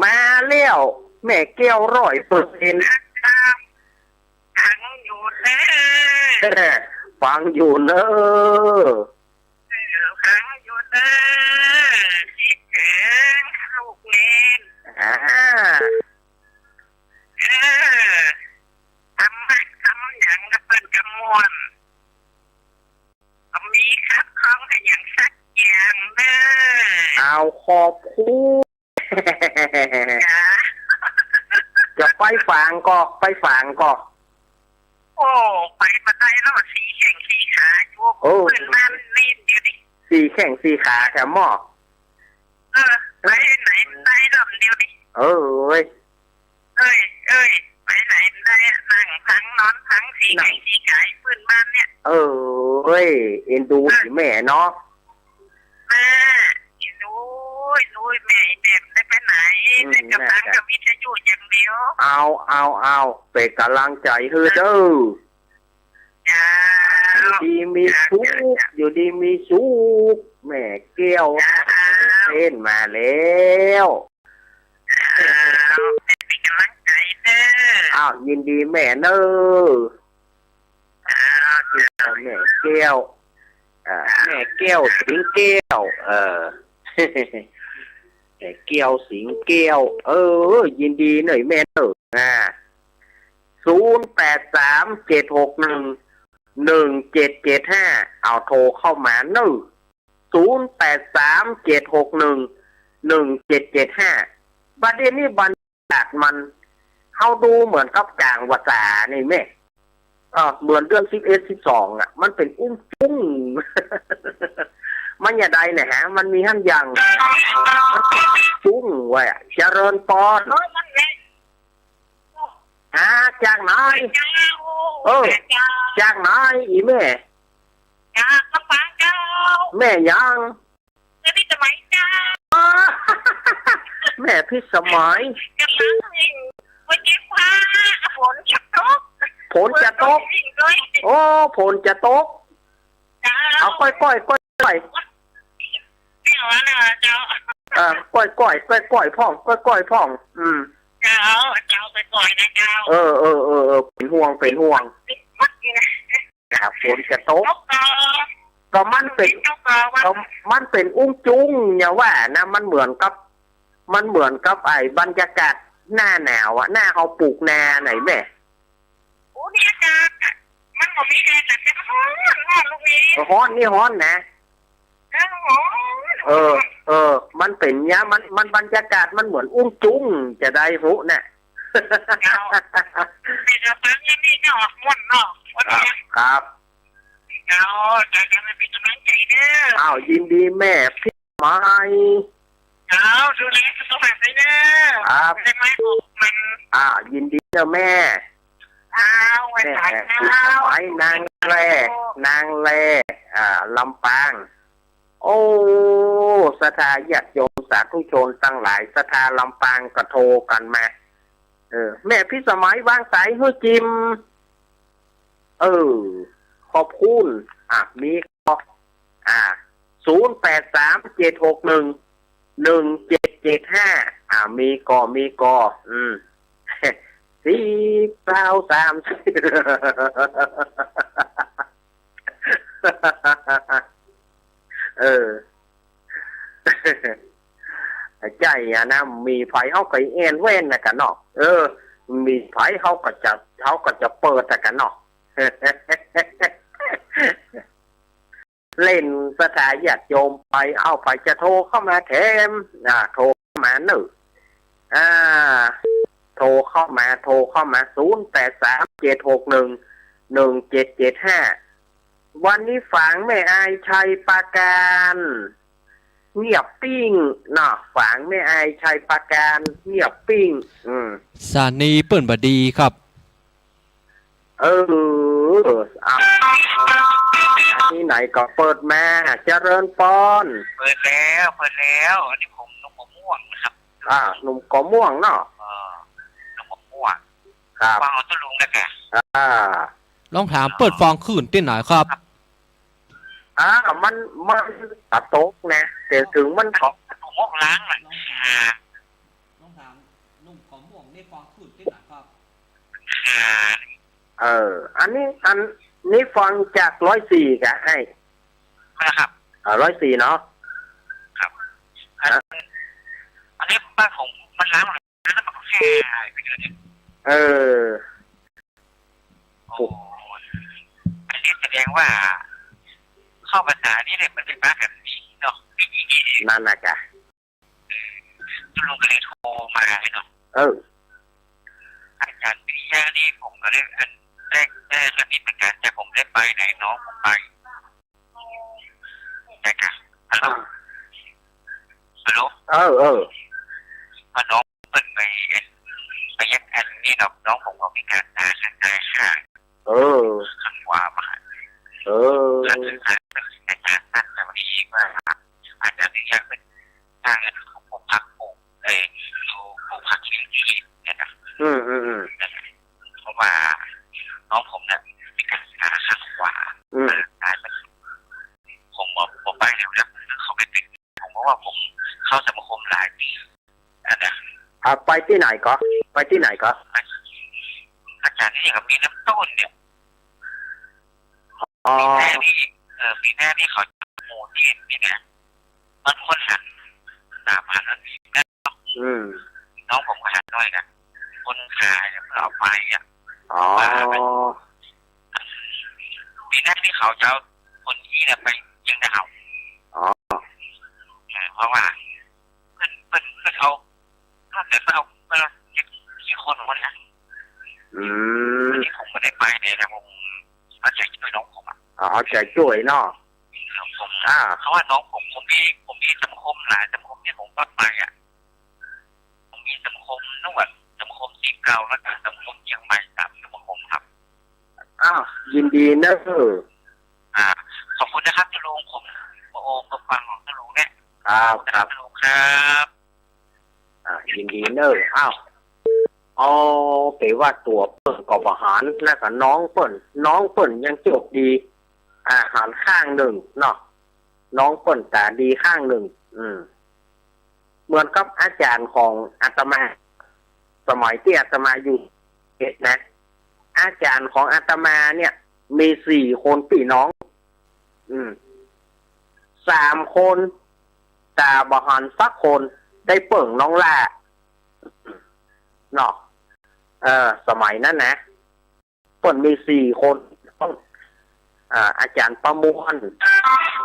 มาเลี้ยวแม่แก้ว100%ขังอยู่เด้อ ฟังอยู่เนอะ ขังอยู่เด้อคิดถึงลูกเล่นทำอย่างกับเป็นกำมวลมีครับของอย่างสักอย่างเด้อ เอาขอบคุณจะไปฝางก็โอ้ไปมาได้แล้ว4 แข้ง 4 ขาอยู่เพื่อนมันนี่อยู่ดิ 4 แข้ง 4 ขาแถมหมอ ไปไหนได้รอบเดียวดิไปไหนได้นั่งทั้งนอนทั้ง4 แข้ง 4 ขาเพื่อนบ้านเนี่ยเอ็นดูสิแม่เนาะดูแม่เด็กได้ไปไหนได้กำลังกับวิทยุอย่างเดียวเอาเป็นกำลังใจให้เด้ออยู่ดีมีสุขแม่แก้วเล่นมาแล้วเป็นกำลังใจเด้อยินดีแม่เนอะแม่แก้วแม่แก้วสิงแก้วแม่แก้วสิงแก้วยินดีหน่อยแม่เนอะ0837611775เอาโทรเข้ามาเนอะ0837611775ประเด็นนี้บรรยากาศมันเข้าดูเหมือนกับกลางวาจานี่แม่เหมือนเรื่อง11 12มันเป็นอุ้งจุ้ง มันอย่าใดเนี่ยฮะมันมีหั่นยังจุ้งไว้เจริญปอนจากไหนจากไหนอีแม่จากกระปังเจ้าแม่ยังแม่พี่สมัยเจ้าแม่พี่สมัยกำลังวันนี้ฟ้าฝนจะตกฝนจะตกฝนจะตกเอาก้อยไม่เอานะเจ้าก้อยพ่องพ่องเจ้าไปก่อยนะเจ้าเป็นห่วงฝนจะตกก็มันเป็นอุ้งจุ้งอย่าว่านะมันเหมือนกับ มันเหมือนกับไอ้บรรยากาศหน้าหนาวอะหน้าเขาปลูกนาไหนแม่ โอ้นี่อากาศมันก็มีแอร์แต่เป็นร้อนลูกนี้ ฮ้อนนี่ฮ้อนนะ โอ้โห มันเป็นเนี้ยมันบรรยากาศมันเหมือนอุ้งจุ้งจะได้หุน่ะ มีกระตังยังมีเนาะม่วนเนาะวันนี้ ครับ เอาใจกันเป็นกำลังใจเด้อ อ้าวยินดีแม่พี่ไม้ เอาดูแลสุขภาพด้วยเด้อ ครับ ได้ไหมผมมัน ยินดีเจ้าแม่ เอาไว้ แม่ ทาน พี่ ข้าว ไม้นางแร่ลำปาง โอ้ศรัทธาญาติโยมสาธุชนตั้งหลายศรัทธาลำปางก็โทรกันมาแม่พี่สมัยวางสายให้จิมขอบคุณมีก็0837611775มีก็ใจนะมีไฟเขาก็เอ็นเว้นนะกันเนาะมีไฟเขาก็จะเปิดแต่กันเนาะ เล่นสถาญาติโยมไปเอาไปจะโทรเข้ามาแถมโทรเข้ามาโทรเข้ามา0837611775วันนี้ฝังแม่อายชัยปราการเงียบปิ้งฝังแม่อายชัยปราการเงียบปิ้งสถานีเปิ่นบดีครับที่ไหนก็เปิดมาเจริญปอน เปิดแล้วอันนี้ผมนมม่วงนะครับหนุ่มกอม่วงเนาะนมม่วง ครับ ฟังเอาตุลุงนะแกลองถามเปิดฟองขึ้นที่ไหนครับมันตะโต๊กนะแต่ถึงมันของนมม่วงล้างน่ะลองถามนุ่มกอม่วงนี่ฟองขึ้นที่ไหนครับอันนี้ฟังจาก104กะให้นะครับ104เนาะครับอันนี้บ้านผมมันล้างเลยแล้วมันก็แค่ไปเดือนนึงโอ้อันนี้แสดงว่าเข้าภาษานี่เลยมันเป็นบ้านแบบนี้เนาะนั่นนะจ๊ะตุลุงก็เลยโทรมาเนาะอาจารย์ปิยะนี่ผมก็ได้ได้เรื่องนี้เหมือนกันแต่ผมได้ไปไหนน้องผมไปได้ค่ะฮัลโหลพอน้องเปิดไปยักอันนี่กับน้องผมก็มีการตาข้างใต้ข้างข้างขวามาแล้วถึงขั้นอาจารย์นั่นวันนี้ว่าอาจารย์ปิยะเป็นทางเงินของผมพักผมผมพักที่เนี่ยนะเพราะว่าน้องผมเนี่ยมีการศึกษาข้างขวาผมบอกไปแล้วนะเขาไม่ติดผมเพราะว่าผมเข้าสมาคมหลายปีไปที่ไหนก็อาจารย์นี่ครับมีน้ำต้นเนี่ยปีหน้านี่เขาโมที่นี่เนี่ยมันคนหันตามมาแล้วน้องผมก็หันด้วยกันคนขายเพื่อเอาไปปีหน้าที่เขาจะเอาคนที่เนี่ยไปยิงดาวเพราะว่าเพื่อนเอาถ้าเกิดเอาเมื่อกี่คนวันนี้วันนี้ผมไม่ได้ไปเนี่ยแต่ผมเอาใจช่วยน้องผมเอาใจช่วยเนาะผมเขาว่าน้องผมมีสมาคมหลายสมาคมที่ผมก็ไปผมมีสมาคมนวดสมาคมซีเกาแล้วก็สมาคมเชียงใหม่3สมาคมครับยินดีนะขอบคุณนะครับทุลุงผมผมฟังของทุลุงเนี่ยครับทุลุงครับยินดีเนอะแต่ว่าตัวเปิ่นกับอาหารแล้วก็น้องเปิ่นยังจบดีอาหารข้างหนึ่งเนาะน้องเปิ่นตาดีข้างหนึ่งเหมือนกับอาจารย์ของอาตมาสมัยที่อาตมาอยู่นะอาจารย์ของอาตมาเนี่ยมี4คนพี่น้อง3คนตาบหันสักคน ได้เปิ่งน้องล่าเนาะสมัยนั้นนะเปิ่นมี4 คนอาจารย์ประมวล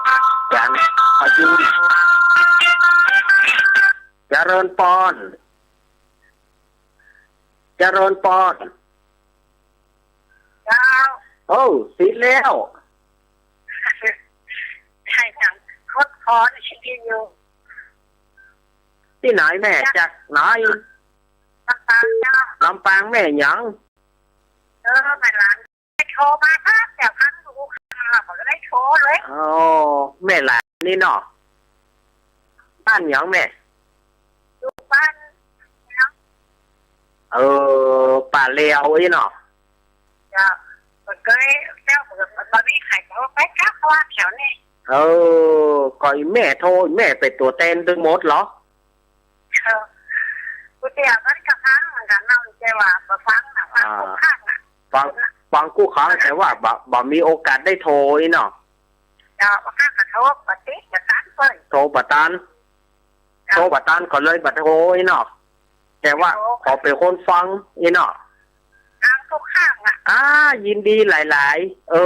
อาจารย์ประยุนเจริญปอนโอ้สิแล้วใช่จังโคตรพอชิคกี้อยู่ที่ไหนแม่จากไหนลำปางเจ้าลำปางแม่หยังแม่หลานได้โทรมาครับแต่พันดูค่ะผมก็ได้โทรเลยแม่หลานนี่เนาะบ้านหยังแม่อยู่บ้านป่าเลวไอ้เนาะจ้าผมก็เจ้าผมตอนนี้ขายเขาไปครับเพราะว่าแถวนี้ก่อยแม่โทรแม่ไปตัวเต้นดึงหมดเหรอกูเตียก็กระพังเหมือนกันน้องเจ้าว่าฟังนะฟังกูข้างอ่ะฟังกูค้างแต่ว่าบ่มีโอกาสได้โทรไอ้เนาะจ้าว่าข้างกระโทรปฏิบัติการเพิ่นโทรบัตานก็เลยบัตโทรไอ้เนาะแต่ว่าขอเป็นคนฟังไอ้เนาะทุกข้างอ่ะยินดีหลาย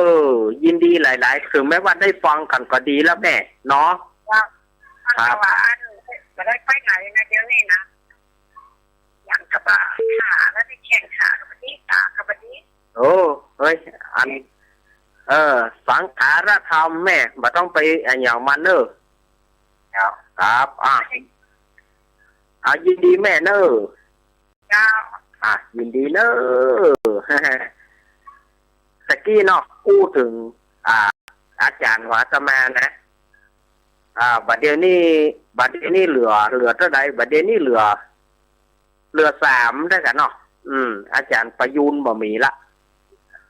ๆยินดีหลายๆถึงแม้ว่าได้ฟังกันก็ดีแล้วแม่เนาะครับว่าจะได้ไปไหนนะเดี๋ยวนี้นะอย่างกระบะขาแล้วที่แข่งขากับที่ตากับที่เฮ้ยอันสังขารธรรมแม่บ่ต้องไปอย่างมันเนอะครับยินดีแม่เนอะยินดีเนอะตะกี้เนาะพูดถึงอาจารย์หัวสมานะบัดเดี๋ยวนี้เหลือเท่าไหร่บัดเดี๋ยวนี้เหลือ3ได้กันเนาะอาจารย์ประยุนบ่มีละ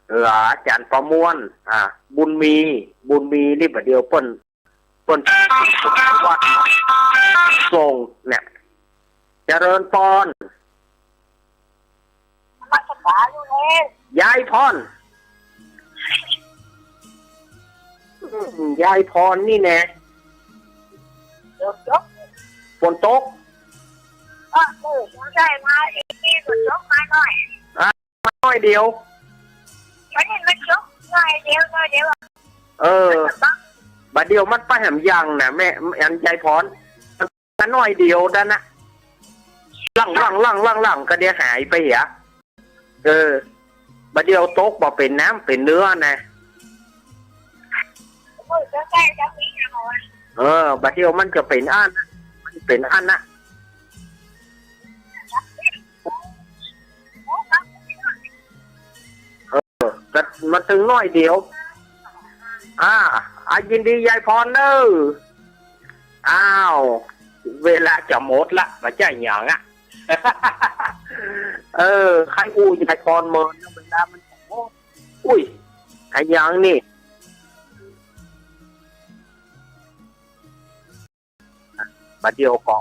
เหลืออาจารย์ประมวลบุญมีนี่บัดเดียวเปิ้นวัดส่งเนี่ยเจริญพรมาสบายอยู่เลยยายพรยายพรนี่แน่ฝนตกได้มาอีกทีฝนตกมาหน่อยน้อยเดียววันนี้มันตกหน่อยเดียวบัดเดียวมันไปแหมยังนะแม่อันยายพรมันน้อยเดียวด้านนะล่างก็เดี๋ยวหายไปเหรอบัดเดียวตกบ่เป็นน้ำเป็นเนื้อนะบัดเดียวมันจะเป็นอันนะก็มันถึงน้อยเดียวยินดียายพรเนอะเวลาจะหมดละมาใจหยังอ่ะใครยายพรเมินเวลามันหมดอุ้ยไอ้ยังนี่บัดเดียวก็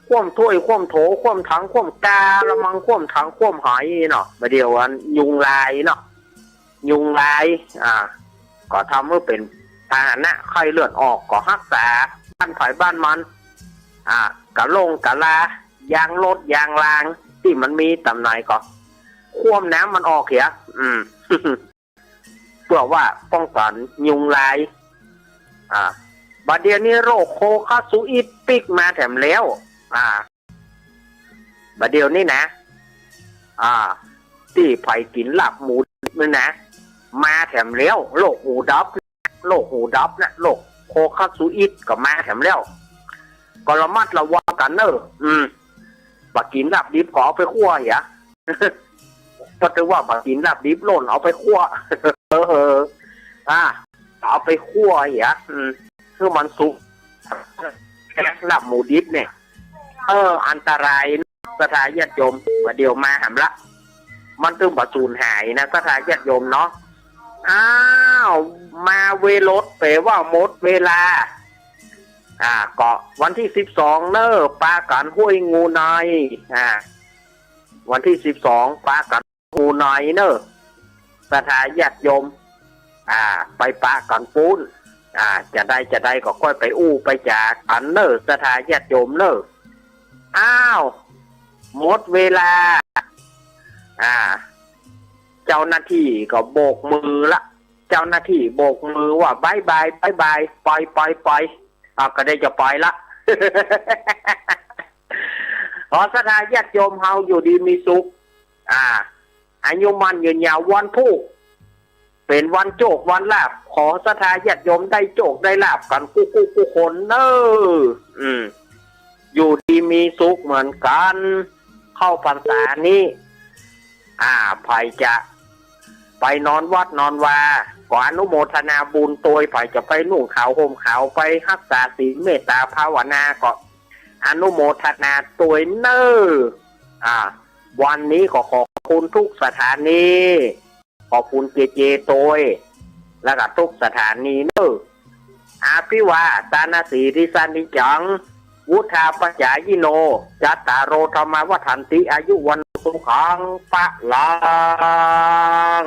คว่ำถ้วยคว่ำโถคว่ำถังคว่ำกาละมังคว่ำถังคว่ำหอยเนาะบัดเดียวอันยุงลายเนาะยุงลายก็ทำให้เป็นพาหนะไข้เลือดออกก็รักษาบ้านไผ่บ้านมันกะลงกะลายางรถยางรางที่มันมีตำไหนก็คว่ำน้ำมันออกเหียเพื่อว่าป้องกันยุงลายบัดเดี๋ยวนี้โรคโคคาซูอิดปิกมาแถมแล้วบัดเดี๋ยวนี้นะที่ไผ่กินลาบหมูนี่นะมาแถมแล้วโรคหูดับนะโรคโคคาซูอิดก็มาแถมแล้วก็ระมัดระวังกันเนอะบักกินลาบดิบก็เอาไปคั่วเหรอก็ถือว่าบักกินลาบดิบหล่นเอาไปคั่วเอาไปคั่วเหรอคือมันสุกลาบหมูดิบเนี่ยอันตรายสถานญาติโยมว่าเดี๋ยวมาหำละมันตึงบ่สูญหายนะสถานญาติโยมเนาะมาเวรถแปลว่าหมดเวลาก็วันที่12เนอะปากันห้วยงูในวันที่12ปากันงูในเนอะสถานญาติโยมไปปากันปูน จะได้ก็ค่อยไปอู้ไปจากอันเนอร์สถาญาติโยมเนอร์อ้าวหมดเวลาเจ้าหน้าที่ก็โบกมือละเจ้าหน้าที่โบกมือว่าบายบายบายบายปล่อยก็ได้จะปล่อยละ ขอสถาญาติโยมเฮาอยู่ดีมีสุขอายุมันยืนยาววันพุกเป็นวันโจกวันลาบขอสถาญาติโยมได้โจกได้ลาบกันกู้คนเนออยู่ดีมีสุขเหมือนกันเข้าพรรษานี้ไผจะไปนอนวัดนอนวาก็อนุโมทนาบุญตัวไผจะไปนุ่งขาวห่มขาวไปรักษาศีลเมตตาภาวนาก็อนุโมทนาตัวเนอวันนี้ขอบคุณทุกสถานีขอบคุณเจตัวแล้วก็ทุกสถานีเนออาภิวาตานาสีริสันนิจังวุธาปจายิโนจัตตารโอธรรมวัฏันติอายุวันสุขังปะลัง